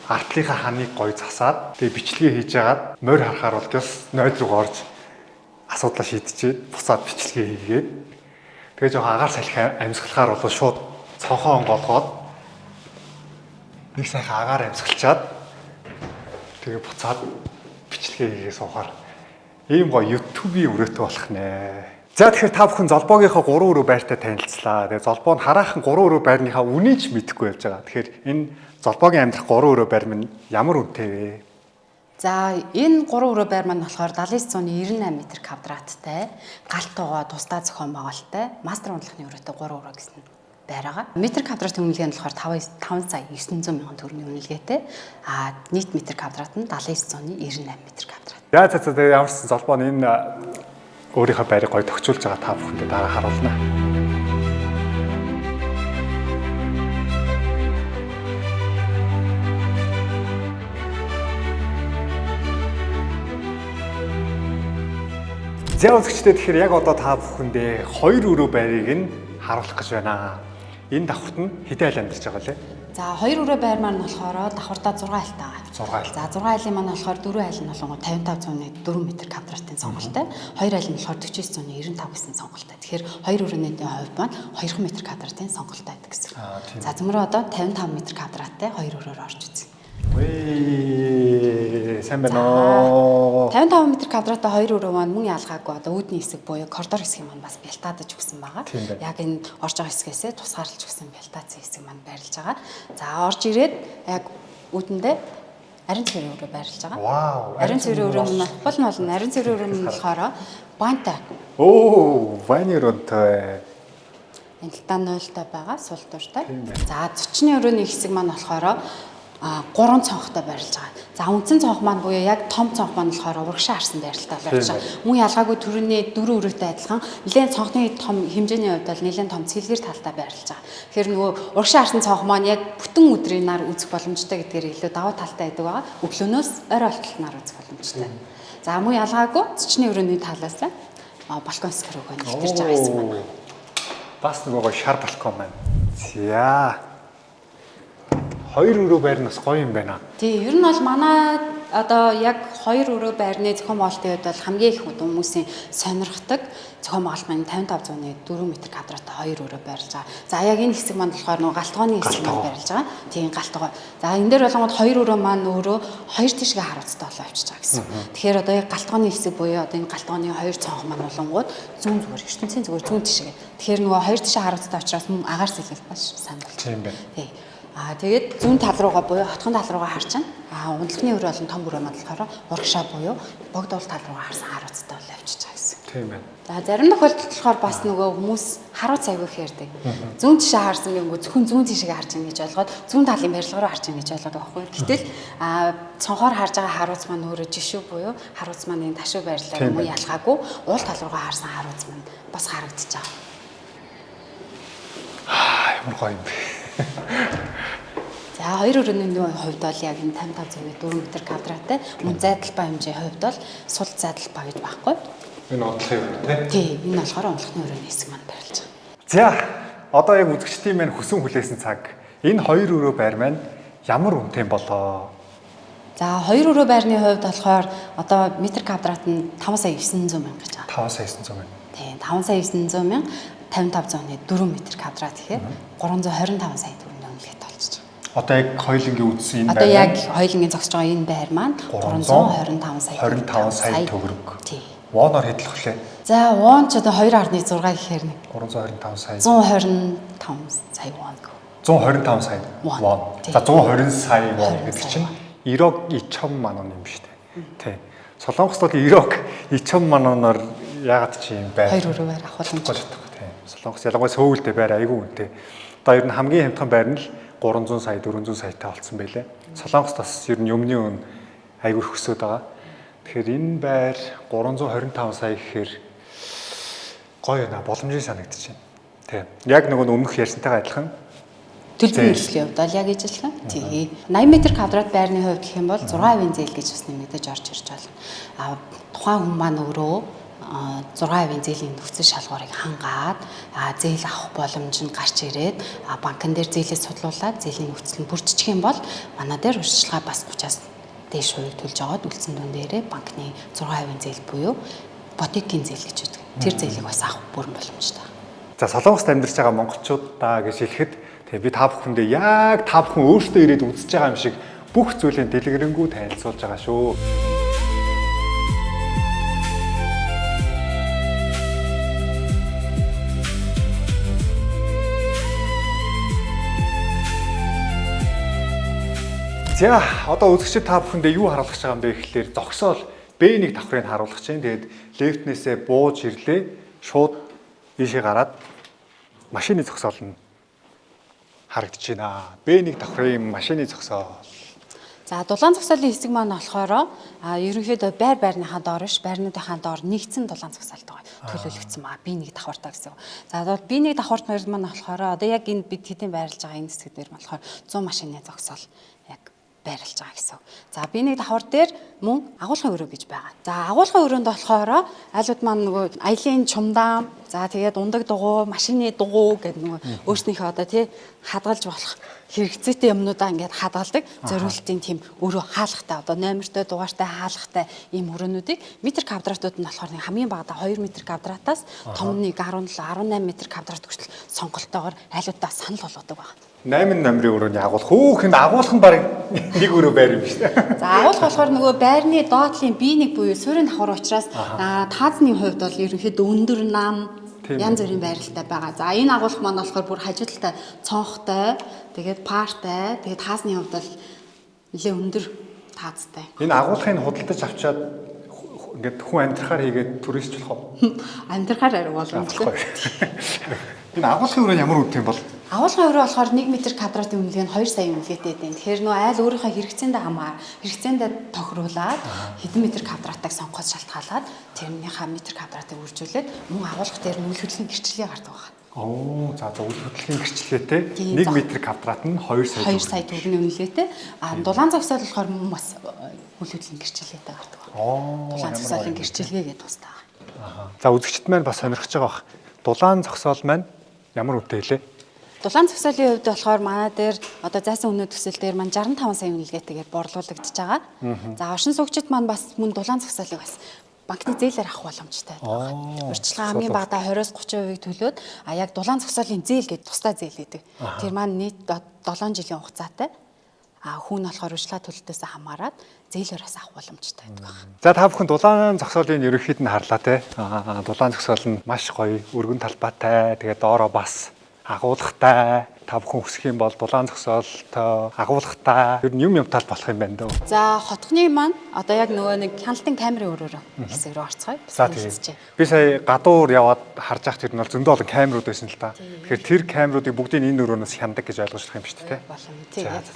артлынхаа ханыг гоё засаад тэгээд бичлэгээ хийж агаад морь харахаар бол гэс нойл руу орж асуудлаа шийдчихээд бусаад бичлэгээ хийгээд тэгээд жоохон агаар салхи амьсгалахаар бол шууд цонхоо онгоолгоод нэг сайхан агаар амьсгалчаад тэгээд буцаад бичлэгээ хийгээ суухаар ийм гоё YouTube-ийн өрөөтэй болох нэ. За тэгэхээр та бүхэн золбоогийнхоо 3 өрөө байртай танилцлаа. Тэгээд золбоо нь хараахан 3 өрөө байрныхаа үнийг ч мэдэхгүй явж байгаа. Тэгэхээр энэ золбоогийн амьдрах 3 өрөө байр минь ямар үнэтэй вэ? За энэ 3 өрөө байр маань болохоор 7998 м2-тай, галт тоогоо тусдаа зохион байгуулалттай, мастер ундлахны өрөөтэй 3 өрөө гэсэн байр байгаа. Метр квадрат үнэлгээ нь болохоор 5 сая 900 мянган төгрөгийн үнэлгээтэй. Нийт метр квадрат нь 7998 м2. За тэгээ ямар ч золбоо нь энэ өөрийнхөө байрыг гоё тохижуулж байгаа та бүхэндээ дараа харуулна. За үзэгчдээ тэгэхээр яг одоо та бүхэндээ 2 өрөө байрыг нь харуулах гэж байна. Энэ давхарт нь хэдэн айл амьдарч байгаа лээ? За 2 өрөө байр маань болохоор давхартаа 6 айлтай байгаа. 6 айл. За 6 айлын маань болохоор 4 айл нь болгоо 55 4 м квадратын сонголттой. 2 айл нь болохоор 4995 гэсэн сонголттой. Тэгэхээр 2 өрөөний хувьд маань 2 м квадратын сонголттой байдаг гэсэн. За зөмрөө одоо 55 м квадраттай 2 өрөөр орж үзье. Ой, сайн байна уу? 55 м квадраттай 2 өрөө маань мөн ялгаагүй одоо үүдний хэсэг буюу коридор хэсгийг маань бас бэлтаадаж өгсөн байгаа. Яг энэ орж байгаа хэсгээсээ тусгаарлаж өгсөн бэлтаацсан хэсэг маань байрлаж байгаа. За орж ирээд яг үүдэндээ ариун цэврийн өрөө байрлаж байгаа. Вау. Ариун цэврийн өрөө нь болно. Ариун цэврийн өрөө нь болохоор бантай. Оо, ваны өрөөтэй. Энэлтаа 0-тай байгаа, сул дуртай. За зочны өрөөний хэсэг маань болохоор 3 цонхтой байрлаж байгаа. За үндсэн цонх маань буюу яг том цонх маань болохоор урагшаа харсан байралтай байрлаж байгаа. Мөн ялгаагүй төрөний 4 өрөөтэй адилхан нэлээд цонхны том хэмжээний хувьд бол нэлээд том цэлгэр талтай байрлаж байгаа. Тэгэхээр нөгөө урагшаа харсан цонх маань яг бүтэн өдрийн нар үзэх боломжтой гэдгээр илүү давуу талтай байдаг байгаа. Өглөөнөөс орой болтол нар үзэх боломжтой. За мөн ялгаагүй зочны өрөөний талаас балкон хэсэг рүү нэлтэрж байгаа хэсэг маань. Бас нөгөө шар балкон маань. За 2 өрөө байр нь бас гоё юм байна. Тий, ер нь бол манай одоо яг 2 өрөө байрны зохион байгуулалтын хувьд бол хамгийн их хүмүүсийн сонирхдаг зохион байгуулалт маань 55 4 м квадраттай 2 өрөө байрлаж байгаа. За яг энэ хэсэг маань болохоор нөгөө галтгооны хэсэг маань байрлаж байгаа. Тийм галтгоо. За энэ дээр болгоод 2 өрөө маань өөрөө 2 тишгээ харуулцтай болоо авчиж байгаа гэсэн. Тэгэхээр одоо яг галтгооны хэсэг буюу одоо энэ галтгооны 2 цонх маань болонгууд зүүн зүгээр ертөнцийн зүгээр зүүн тишгээ. Тэгэхээр нөгөө 2 тишээ харуулцтай учраас мөн агаар сэлгэлт маш сайн болж Тийм байна. Тий. Тэгээд зүүн тал руугаа буюу хотхон тал руугаа харж байна. Унтлагын өрөө болон том өрөө маань болохоор урагшаа буюу богд уул тал руугаа харсан харуулцтай бол авчиж байгаа гэсэн. Тийм байна. За зарим тохиолдолд болохоор бас нөгөө хүмүүс харуулц аягүй хэрдэг. Зүүн тишээ харсан гэнгүү зөвхөн зүүн тишээ харж байгаа гэж ойлгоод зүүн талын барилга руу харж байгаа гэж ойлгоод байгаа байхгүй. Гэтэл цонхоор харж байгаа харуулц маань өөрөө жишүү буюу харуулц маань энэ ташуу байрлал юм уу ялгаагүй уул тал руугаа харсан харуулц маань бас харагдаж байгаа. Ямар гоё юм бэ. За 2 өрөөний хувьд бол яг энэ 55 4 м квадраттай мөн зайдалбаа хэмжээний хувьд бол сул зайдалбаа гэж байхгүй. Энэ унтлахын өрөө тий. Энэ болохоор унтлахын өрөөний хэсэг маань байрлаж байгаа. За одоо яг үзэгчдийн маань хүсэн хүлээсэн цаг энэ 2 өрөө байр маань ямар үнэтэй болоо? За 2 өрөө байрны хувьд болохоор одоо метр квадрат нь 5 сая 900 мянга гэж байгаа. 5 сая 900 мянга. Тий. 5 сая 900 мянга 55 4 м квадрат гэхээр 325 сая төгрөгийн үнэлгээтэй болчихж байгаа. Одоо яг хоёулангийн үдсэн энэ байр. Одоо яг хоёулангийн зогсож байгаа энэ байр маань 325 сая төгрөг. Тий. Воноор хэдлэх вүлээ. За вон ч одоо 2.6 гэхээр нэг 325 сая. 125 сая вон. 125 сая вон. За 120 сая вон гэдэг чинь 1억 2천 만 원 юм шүү дээ. Тий. Солонгост бол 1억 2천 만 원оор яагаад чи юм байр? 2 өрөө байр авах боломжтой. Тий. Солонгос ялангуяа Сөүлдээ байр айгүй үнэтэй. Одоо ер нь хамгийн хямдхан байр нь л 300 сая 400 саятай болсон байлээ. Солонгост бас ер нь юмны үн айгүй өсөд байгаа. Тэгэхээр энэ байр 325 сая гэхээр гоё наа боломжтой санагдчих байна. Тий. Яг нөгөө өмнөх ярьсантайгаа адилхан төлбөр нэрслийн хувьд яг ижилхэн. Тий. 80 м квадрат байрны хувьд гэх юм бол 6% зээл гэж бас нэмэгдэж орж ирж байна. Тухайн хүн маань өөрөө 6% зээлийн нөхцөл шалгуурыг хангаад зээл авах боломж нь гарч ирээд банкн дээр зээлээ судлуулад зээлийн нөхцөл нь бүрдчих юм бол манай дээр урьдчилгаа бас 30-аас дээш хувийг төлж аваад үлдсэн дүн дээрээ банкны 6% зээл буюу ипотекийн зээл гэж үүдэг. Тэр зээлийг бас авах бүрэн боломжтой. За Солонгост амьдарч байгаа монголчуудаа гэж хэлэхэд тэгээ би та бүхэндээ яг та бүхэн өөрсдөө ирээд үзэж байгаа юм шиг бүх зүйлийн дэлгэрэнгүй танилцуулж байгаа шүү. За одоо үзэгчид та бүхэндээ юу харуулж байгаа юм бэ гэхлээр зогсоол B1 давхрыг харуулж чинь. Тэгээд лефтнээсээ бууж ирлээ. Шууд ийшээ гараад машины зогсоол нь харагдаж байна. B1 давхрын машины зогсоол. За дулаан зогсоолын хэсэг маань болохоор ерөнхийдөө байрныхаа доорш байрнуудынхаа доор нэгдсэн дулаан зогсоолт байгаа. Төлөвлөгдсөн маа B1 давхартаа гэсэн. За бол B1 давхарт маань болохоор одоо яг энэ бид хэдийн байрлаж байгаа энэ хэсэг дээр болохоор 100 машины зогсоол яг байрлаж байгаа гэсэн. За би нэг давхар дээр мөн агуулгын өрөө гэж байгаа. За агуулгын өрөөнд болохоор айлууд маань нөгөө аялын чумдаам, за тэгээд ундаг дугуй, машины дугуй гэдэг нөгөө өөрснийхөө одоо тий хадгалж болох хэрэгцээтэй юмнуудаа ингээд хадгалдаг зориултын тийм өрөө хаалгатай одоо номертой дугаартай хаалгатай ийм өрөөнүүдийг метр квадратууд нь болохоор нэг хамгийн багадаа 2 метр квадратаас том нэг 17 18 метр квадрат хүртэл сонголтоогоор айлуудаа санал болгодог байна. 8 номерын өрөөний агуулга. Хөөх энэ агуулга нь баг нэг өрөө байр юм шүү дээ. За агуулга болохоор нөгөө байрны доотлын B1 буюу суурийн давхар учраас таазны хувьд бол ерөнхийдөө өндөр нам янз бүрийн байралтай байгаа. За энэ агуулга маань болохоор бүр хажуу талтай цонхтой, тэгээд партай, тэгээд таазны хувьд бол нэлээ өндөр таазтай. Энэ агуулгыг худалдаж авчаад ингээд хүн амьдрахаар хийгээд турист болох уу? Амьдрахаар арай боломжтой. Энэ агуулгын өрөө ямар үнэтэй юм бол? Агуулгын өрөө болохоор 1 м квадратын үнэлгээ нь 2 сая үнэлгээтэй байдаг. Тэгэхээр нөө айл өөрийнхөө хэрэгцээндээ тохируулаад хэдэн метр квадратыг сонгоход шалтгаалаад тэрнийхээ метр квадратыг үржүүлээд мөн агуулга дээр нь үйл хөдлөлийн гэрчлэгээ гардаг байна. Оо, за үйл хөдлөлийн гэрчлэгээтэй 1 м квадрат нь 2 сая. 2 сая төгрөгийн үнэлгээтэй. Дулаан зогсоол болохоор мөн бас үйл хөдлөлийн гэрчлэгээтэй гардаг байна. Дулаан зогсоолын гэрчлэгээгээ тусдаг. За үзэгчд маань бас сонирхож байгаа бах. Дулаан зогсоол маань ямар үнэтэй лээ? Дулаан зогсоолын хувьд болохоор манай дээр одоо зайсан өнөө төсөл дээр маань 65 сая үнэлгээтэйгээр борлуулагдаж байгаа. За оршин суугчид маань бас мөн дулаан зогсоолыг бас банкны зээлээр авах боломжтой байдаг. Урьдчилан хамгийн багадаа 20-30% төлөөд яг дулаан зогсоолын зээл гэдэг тусдаа зээл гэдэг. Тэр маань нийт 7 жилийн хугацаатай. Хүн болохоор урьдчилан төлөлтөөс хамаарат зээлээр бас авах боломжтой байдаг. За та бүхэн дулаан зогсоолын ерөнхийд нь харлаа те. Дулаан зогсоол нь маш гоё, өргөн талбайтай. Тэгээд доороо бас агуулгатай. Та бүхэн хүсэх юм бол дулаан зогсоолтой, агуулгатай ер нь юмтай болох юм байна дөө. За хотхны маань одоо яг нөгөө нэг хяналтын камерын өрөөрөө хэсэг рүү орцгоё. За тийм. Би сая гадуур яваад харж байхад тэр нь бол зөндөө олон камерууд байсан л та. Тэгэхээр тэр камеруудыг бүгдийг энэ өрөөнөөс хяндаг гэж ойлгож байгаа юм шүү дээ.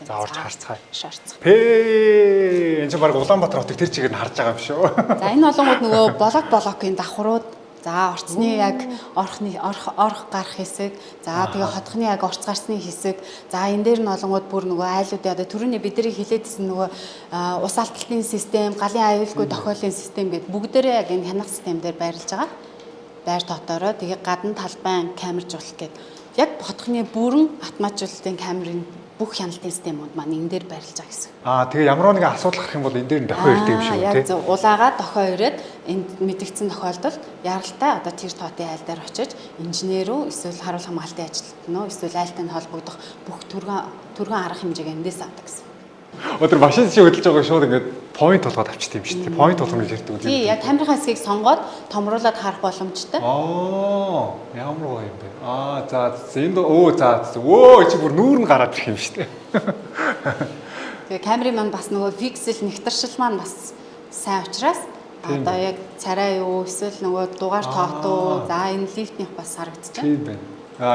За орж харцгаая. Энд чинь баг Улаанбаатар хотыг тэр чигээр нь харж байгаа юм шүү. За энэ болонгууд нөгөө блокын давхрууд. За орцны яг орох гарах хэсэг, за тэгээ хотхны яг орц гарсны хэсэг. За энэ дээр нь олонгууд бүр нөгөө айлуудын одоо түрүүний бидний хилээдсэн нөгөө ус алталтын систем, галын аюулгүй тохиолын систем гэдэг бүгдээрээ яг энэ хянах систем дээр байрлаж байгаа. Байр дотоороо тэгээ гадна талбайн камержуулах гэдэг. Яг хотхны бүрэн автоматжуулалтын камерын бүх хяналтын системүүд маань энэ дээр байрлаж байгаа гэсэн. Тэгээ ямар нэгэн асуудал гарах юм бол энэ дээр нь дохио ирдэг юм шиг үү? Яг зөв улаагаа дохио ирээд энд мэдэгдсэн тохиолдолд яралтай одоо тэр тоотын айл дээр очиж инженер үү эсвэл харуул хамгаалтын ажилтнууд нь эсвэл айлтай нь холбогдох бүх түргэн арга хэмжээг эндээс авдаг гэсэн. Өдөр машин шиг хөдөлж байгаа шууд ингээд point болгоод авчт юм шүү дээ. Point болгоно гэж ярьдаг үү? Тий, яг камерын хэсгийг сонгоод томруулаад харах боломжтой. Ямар гоё юм бэ? За энд чи бүр нүүр нь гараад ирэх юм шүү дээ. Тэгээ камерын маань бас нөгөө пиксел нэгтаршил маань бас сайн учраас одоо яг царай юу эсвэл нөгөө дугаар тоот уу за энэ лифтнийх бас харагдаж байна. Тийм байна.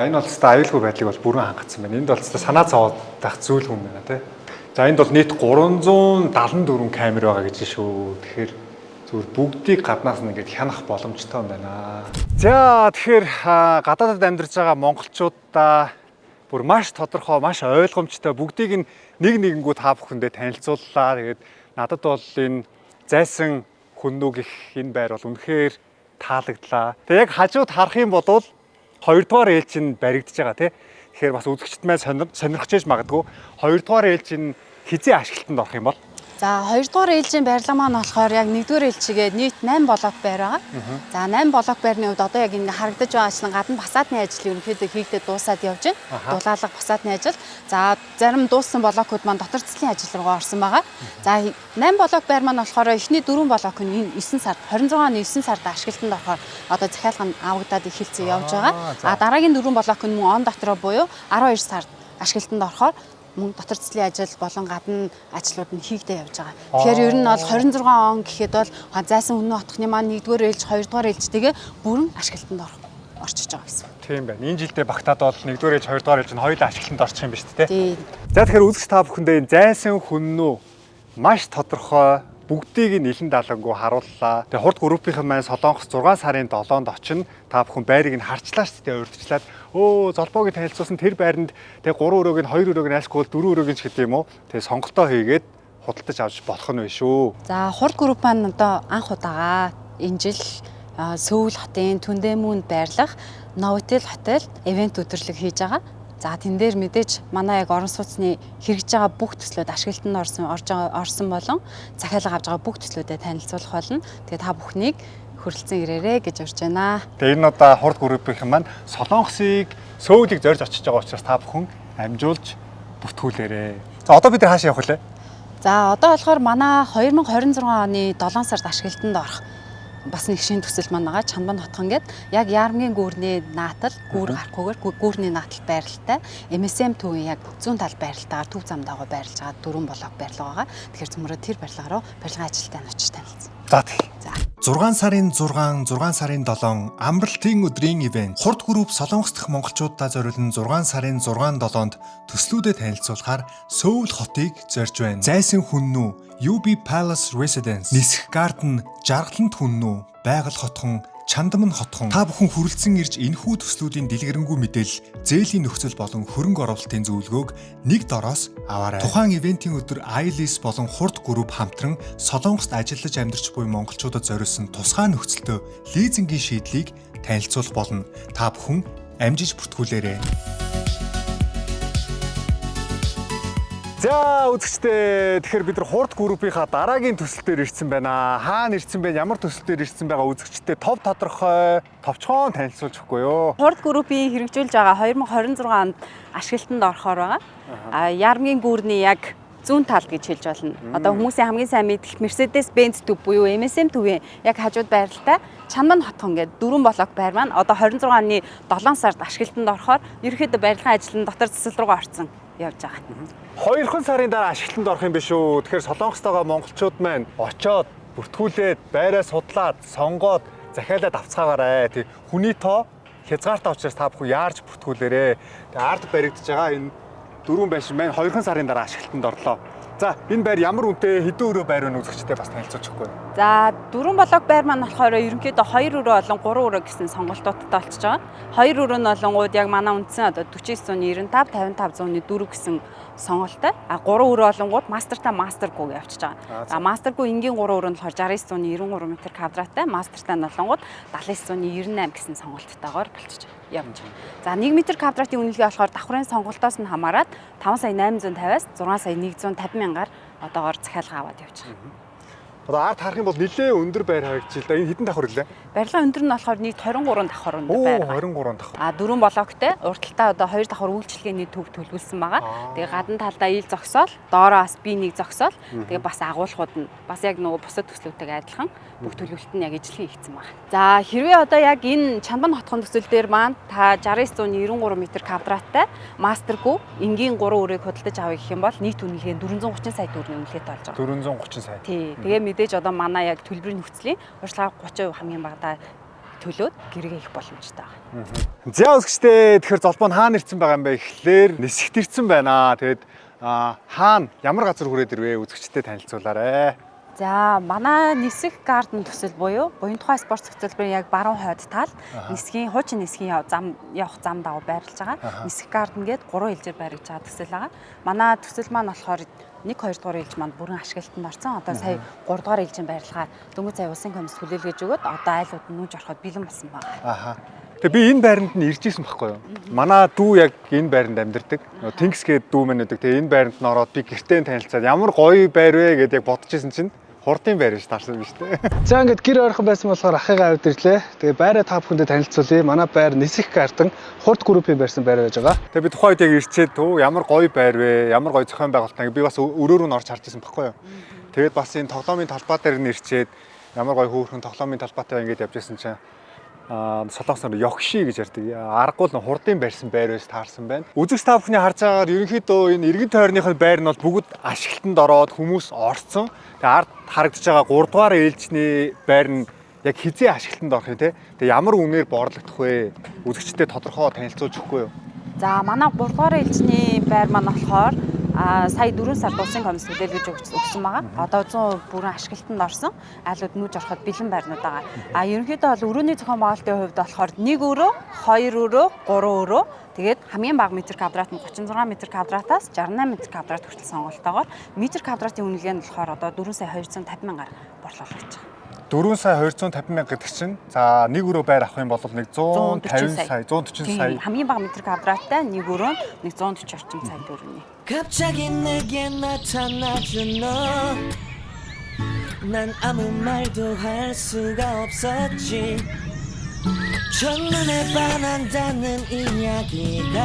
Энэ бол зөвхөн аюулгүй байдлыг бол бүрэн хангацсан байна. Энд бол зөвхөн санаа зовоодах зүйл юм байна тий. За энд бол нийт 374 камер байгаа гэж шүү. Тэгэхээр зүгээр бүгдийг гаднаас нь ингэж хянах боломжтой юм байна. За тэгэхээр гадаадд амьдарч байгаа монголчуудаа бүр маш тодорхой, маш ойлгомжтой бүгдийг нэг нэгэнгүү та бүхэндээ танилцууллаа. Тэгээд надад бол энэ зайсан хүннүү гэх энэ байр бол үнэхээр таалагдлаа. Тэгээ яг хажууд харах юм бол 2 дугаар ээлж нь баригдаж байгаа тий. Тэгэхээр бас үзэгчд маань сонирхож ээж магадгүй 2 дугаар ээлж нь хизээ ашиглалтанд орох юм бол За 2 дугаар ээлжийн барилга маань болохоор яг 1 дугаар ээлжигээ нийт 8 блок байр байгаа. За 8 блок байрны хувьд одоо яг ингэ харагдаж байгаа ажил нь гадна фасадны ажил ерөнхийдөө хийгдээд дуусаад явж байна. Дулаалга фасадны ажил. За зарим дууссан блокууд маань дотор цэцлийн ажил руугаа орсон байгаа. За 8 блок байр маань болохоор эхний 4 блок нь 9 сард 26 оны 9 сард ашиглалтанд орохоор одоо захиалга нь авагдаад эхэлцээ явж байгаа. Дараагийн 4 блок нь мөн он дотроо буюу 12 сард ашиглалтанд орохоор мөн дотор цэцлийн ажил болон гадна ажлууд нь хийгдээ явж байгаа. Тэгэхээр ер нь бол 26 он гэхэд бол зайсан үнэн отхны маань 1-р ээлж, 2-р ээлжтэйгээ бүрэн ашиглалтанд орчиж байгаа гэсэн. Тийм байна. Энэ жилдээ багтаад бол 1-р ээлж, 2-р ээлж нь хоёулаа ашиглалтанд орчих юм ба шүү дээ. Тийм. За тэгэхээр үзэгч та бүхэндээ энэ зайсан хүннүү маш тодорхой бүгдийг нэлен даалангүй харууллаа. Тэгээ хурд группийн маань Солонгос 6 сарын 7-нд очино. Та бүхэн байрыг нь харчлаа шүү дээ, урьдчилаад Золбоогийн танилцуулсан тэр байранд тэг 3 өрөөг нь 2 өрөөг нь айлсгүй 4 өрөөг нь ч гэдэг юм уу. Тэг сонголтоо хийгээд худалдаж авч болох нь вэ шүү. За хурд групп маань одоо анх удаага энэ жил Сөүл хотын Түндээмүнд байрлах Novotel хотел ивент өдрлөг хийж байгаа. За тэн дээр мэдээж манай яг орон сууцны хэрэгж байгаа бүх төслүүд ашиглалтанд орсон болон захиалга авж байгаа бүх төслүүдэд танилцуулах болно. Тэгээ та бүхнийг хүрэлцэн ирээрэй гэж урьж байна. Тэгээ энэ удаа хурд группийн маань Солонгосыг Сөүлийг зорж очиж байгаа учраас та бүхэн амжуулж бүртгүүлээрэй. За одоо бид нар хаашаа явах вэ? За одоо болохоор манай 2026 оны 7 сард ашиглалтанд орох бас нэг шинэ төсөл маань байгаа. Чанбан хотхон гээд яг Яармгийн гүүрний наатал, гүүр гарахгүйгээр гүүрний наатал байралтай MSM төвийн яг зүүн тал байралтайгаар төв зам дагуу байрлаж байгаа 4 блок байрлал байгаа. Тэгэхээр цөмрөө тэр барилга руу барилгын ажилтнаа очиж танилцсан. За тийм. 6 сарын 6, 6 сарын 7 амралтын өдрийн ивент хурд групп Солонгос дахь монголчуудаа зориулсан 6 сарын 6-7-нд төслүүдэд танилцуулахаар Сөүл хотыг зорж байна. Зайсан хүннүү UB Palace Residence, Нисэх Гарден, Жаргалант хүннүү, Байгаль хотхон, Чандамн хотхон та бүхэн хүрэлцэн ирж энэхүү төслүүдийн дэлгэрэнгүй мэдээлэл, зээлийн нөхцөл болон хөрөнгө оруулалтын зөвлөгөөг нэг дороос аваарай. Тухайн ивентийн өдөр Ailis болон хурд групп хамтран Солонгост ажиллаж амьдарч буй монголчуудад зориулсан тусгай нөхцөлтөө лизингийн шийдлийг танилцуулах болно. Та бүхэн амжиж бүртгүүлээрэй. За үзэгчдээ тэгэхээр бид нар хурд группийнхаа дараагийн төсөл дээр ирсэн байна. Хаана ирсэн бэ? Ямар төсөл дээр ирсэн байгаа үзэгчдээ тов тодорхой товчхон танилцуулж өгөхгүй юу? Хурд группийн хэрэгжүүлж байгаа 2026 онд ашиглалтанд орохоор байгаа. Яармгийн гүүрний яг зүүн тал гэж хэлж болно. Одоо хүмүүсийн хамгийн сайн мэдэх Mercedes-Benz төв буюу MSM төвийн яг хажууд байралтай Чанбан хотхон гэдэг 4 блок байр маань одоо 26 оны 7 сард ашиглалтанд орохоор ерөнхийдөө барилгын ажлын дотор цэцэл руугаа орсон явж байгаа. 2 сарын дараа ашиглалтанд орох юм биш үү? Тэгэхээр Солонгостойгоо монголчууд маань очоод бүртгүүлээд байраа судлаад сонгоод захиалаад авцгаагаарай. Тэг хүний тоо хязгаартай учраас та бүхэн яарч бүртгүүлээрэй. Тэг ард баригдаж байгаа энэ 4 байшин маань 2 сарын дараа ашиглалтанд орлоо. За энэ байр ямар үнэтэй хэдэн өрөө байр вэ үзэгчдээ бас танилцуулж өгөхгүй. За 4 блок байр маань болохоор ерөнхийдөө 2 өрөө болон 3 өрөө гэсэн сонголтуудтай болчихж байгаа. 2 өрөө нь болонгууд яг манай үндсэн одоо 4995 55 104 гэсэн сонголттой. 3 өрөө болонгууд мастертай мастергүй гэж явчихж байгаа. За мастергүй энгийн 3 өрөө нь болохоор 6993 м квадраттай, мастертай нь болонгууд 7998 гэсэн сонголттойгоор болчихж явж байгаа. За 1 м квадратын үнэлгээ болохоор давхрын сонголтоос нь хамаарат 5,850-аас 6,150 мянгаар одоогоор захиалга аваад явж байгаа. Одоо ард харах юм бол нэлээ өндөр байр харагдчих л да. Энэ хэдэн давхар лээ? Барилгын өндөр нь болохоор нийт 23 давхар өндөр байр. 23 давхар. 4 блоктой урталтаа одоо 2 давхар үйлчилгээний төв төлөвлөсөн байгаа. Тэгээ гадна талдаа ил зогсоол, доороо бас би нэг зогсоол. Тэгээ бас агуулгууд нь бас яг нөгөө бусад төслүүдтэйг адилхан бүх төлөвлөлт нь яг ижлэхэн хийгдсэн байгаа. За хэрвээ одоо яг энэ Чанбан хотхон төсөл дээр маань та 6993 м квадраттай мастергүй энгийн 3 өрөөг худалдаж авъя гэх юм бол нийт үнэлгээ 430 сая төгрөгийн үнэлгээтэй болж байгаа. 430 сая. Тий. Тэгээ мэдээж одоо манай яг төлбөрийн нөхцөлийн урьдчилгаа 30% хамгийн багадаа төлөөд гэрээ хийх боломжтой байгаа. За үзэгчдээ тэгэхээр золбоо нь хаана ирсэн байгаа юм бэ гэхлээр Нисэгт ирсэн байна. Тэгээд хаана ямар газар хүрээд ирвэ үзэгчдээ танилцуулаарай. За манай Нисэх гарден төсөл буюу Буянтухай спорт цогцлбарын яг баруун хойд тал Нисхийн хуучин Нисхийн явах зам дагуу байрлаж байгаа. Нисэх гарден гээд 3 ээлжээр байрлаж байгаа төсөл байгаа. Манай төсөл маань болохоор 1-2 дугаар ээлж маань бүрэн ашиглалтанд орсон. Одоо сая 3 дугаар ээлжийн барилгаа Дөнгөж сая улсын комисс хүлээлгэж өгөөд одоо айлууд нь нүүж ороход бэлэн болсон байна. Тэгээ би энэ байранд нь ирж исэн байхгүй юу? Манай дүү яг энэ байранд амьдардаг. Тэнгис гээд дүү мань өдөг. Тэгээ энэ байранд нь ороод би гэртээ танилцаад ямар гоё байр вэ гэдээ яг бодож исэн чинь хурдын байр ш таарсан биз дээ. За ингээд гэр ойрхон байсан болохоор ахыгаа авд ирлээ. Тэгээ байраа та бүхэндээ танилцуулъя. Манай байр Нисэх гарден хурд группийн байрсан байр байж байгаа. Тэгээ би тухайд яг ирчээд төө ямар гоё байр вэ? Ямар гоё зохион байгуулалтаа би бас өрөөр нь орж харж исэн байхгүй юу? Тэгээд бас энэ тоглоомын талбай дээр нь ирчээд ямар гоё хөөрхөн тоглоомын талбайтай ингээд явж исэн чинь Солонгосноор Ёкши гэж ярьдаг. Аргагүй л хурдын барьсан байр байж таарсан байна. Үзэгч та бүхний харж байгаагаар ерөнхийдөө энэ иргэн тойрныхын байр нь бол бүгд ашиглалтанд ороод хүмүүс орцсон. Тэгээ ард харагдаж байгаа 3 дугаар ээлжний байр нь яг хизээ ашиглалтанд орох юм те. Тэгээ ямар үнээр борлогдох вэ? Үзэгчдэд тодорхой танилцуулж өгөхгүй юу? За манай 3 дугаар ээлжний байр маань болохоор Сая 4 сард улсын комисс мэдээлгэж өгсөн байгаа. Одоо 100 бүрэн ашиглалтанд орсон айлууд нүүж ороход бэлэн байрнууд байгаа. Ерөнхийдөө бол өрөөний зохион байгуулалтын хувьд болохоор 1 өрөө, 2 өрөө, 3 өрөө тэгээд хамгийн бага метр квадрат нь 36 метр квадратаас 68 метр квадрат хүртэл сонголтоогоор метр квадратын үнэлгээ нь болохоор одоо 4 сая 250 мянгаар борлуулж байгаа. 4 сая 250 мянга гэдэг чинь за нэг өрөө байр авах юм бол нэг 150 сая 140 сая хамгийн бага метр квадраттай нэг өрөөнд нэг 140 орчим сая төгрөг. 갑자기 내게 나타나준 너난 아무 말도 할 수가 없었지 첫눈에 반한다는 이야기가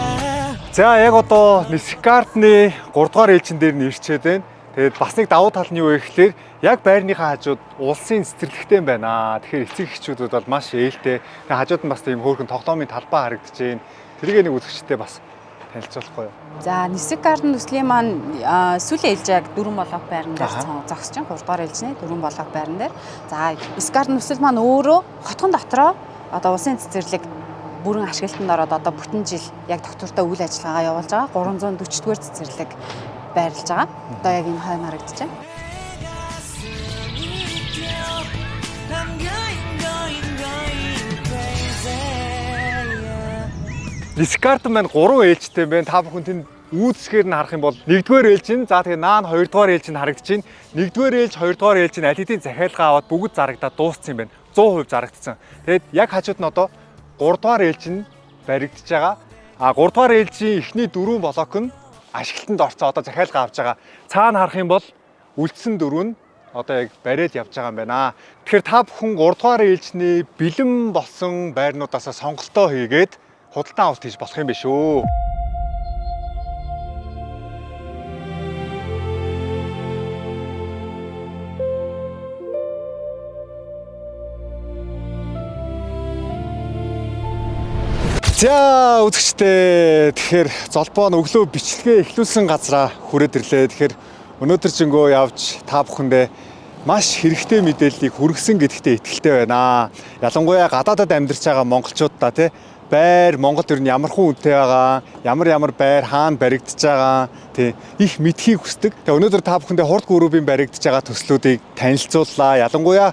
За яг одоо Нисикартны 3 дугаар ээлжин дээр нэрчээд байна. Тэгээд бас нэг давуу тал нь юу вэ гэхээр яг байрныхаа хажууд улсын цэцэрлэгтэй юм байна. Тэгэхээр эцэг эхчүүдүүд бол маш ээлтэй. Тэгээд хажууд нь бас тийм хөөрхөн тоглоомын талбай харагдаж байна. Тэрийг нэг үзэгчтэй бас танилцуулахгүй юу? За Нисикартны төслийн маань сүүлийн ээлж яг 4 блок байран дээр зогсож байна. 3 дугаар ээлжний 4 блок байран дээр. За Нисикартны төсөл маань өөрөө хотхон дотроо одоо улсын цэцэрлэг бүрэн ашиглалтанд ороод одоо бүтэн жил яг доктортой үйл ажиллагаагаа явуулж байгаа. 340-р цэцэрлэг байрлаж байгаа. Одоо яг энэ хойно харагдаж байна. Нисикарт маань 3 ээлжтэй байна. Та бүхэн тэнд үүсгээр нь харах юм бол 1-р ээлж нь за тэгээ наан 2-р ээлж нь харагдаж байна. 1-р ээлж, 2-р ээлж нь аль хэдийн захиалгаа аваад бүгд зарагдаад дууссан юм байна. 100% зарагдсан. Тэгээд яг хажууд нь одоо 3-р ээлж нь баригдаж байгаа. 3-р ээлжийн эхний 4 блок нь ашиглалтанд орцоо одоо захиалга авч байгаа. Цаана харах юм бол үлдсэн 4 нь одоо яг бариад явж байгаа юм байна. Тэгэхээр та бүхэн 3 дугаар ээлжний бэлэн болсон байрнуудаасаа сонголтоо хийгээд худалдан авалт хийж болох юм биш үү? За үзэгчдээ тэгэхээр золбоо өглөө бичлэгээ эхлүүлсэн газараа хүрээд ирлээ. Тэгэхээр өнөөдөр жингөө явж та бүхэндээ маш хэрэгтэй мэдээллийг хүргэсэн гэдэгтээ итгэлтэй байна. Ялангуяа гадаадад амьдарч байгаа монголчуудаа тий байр Монголд ер нь ямар хүн үнэтэй байгаа, ямар байр хаана баригдаж байгаа тий их мэдхийг хүсдэг. Тэгээ өнөөдөр та бүхэндээ хурд группийн баригдаж байгаа төслүүдийг танилцууллаа. Ялангуяа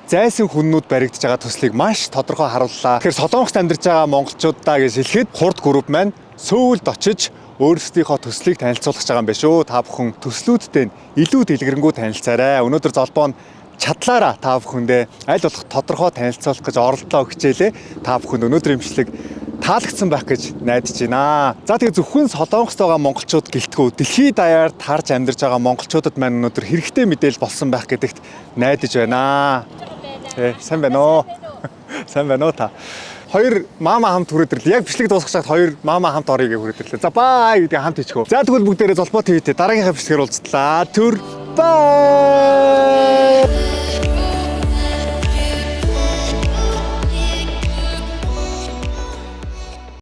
зайсан хүннүүд баригдаж байгаа төслийг маш тодорхой харууллаа. Тэгэхээр Солонгост амьдарч байгаа монголчуудаа гэж хэлэхэд хурд групп маань Сөүлд очиж өөрсдийнхөө төслийг танилцуулах гэж байгаа юм байна шүү. Та бүхэн төслүүдтэй илүү дэлгэрэнгүй танилцаарай. Өнөөдөр золбоо нь чадлаараа та бүхэндээ аль болох тодорхой танилцуулах гэж оролдоо өгчээлээ. Та бүхэнд өнөөдрийн имчилэг таалагдсан байх гэж найдаж байна. За тэгээ зөвхөн Солонгост байгаа монголчууд гэлтгүү дэлхийд даяар тарж амьдарч байгаа монголчуудад маань өнөөдөр хэрэгтэй мэдээлэл болсон байх гэдэгт найдаж байна. Сайн байна уу? Сайн байна уу та? Хоёр мама хамт хүрээд ирлээ. Яг бичлэг дуусгах цагт хоёр мама хамт орё гэж хүрээд ирлээ. За бай гэдэг хамт хийчихв. За тэгвэл бүгдээрээ золбоо ТV-тэй дараагийнхаа бичлэгээр уулзтлаа. Түр бай.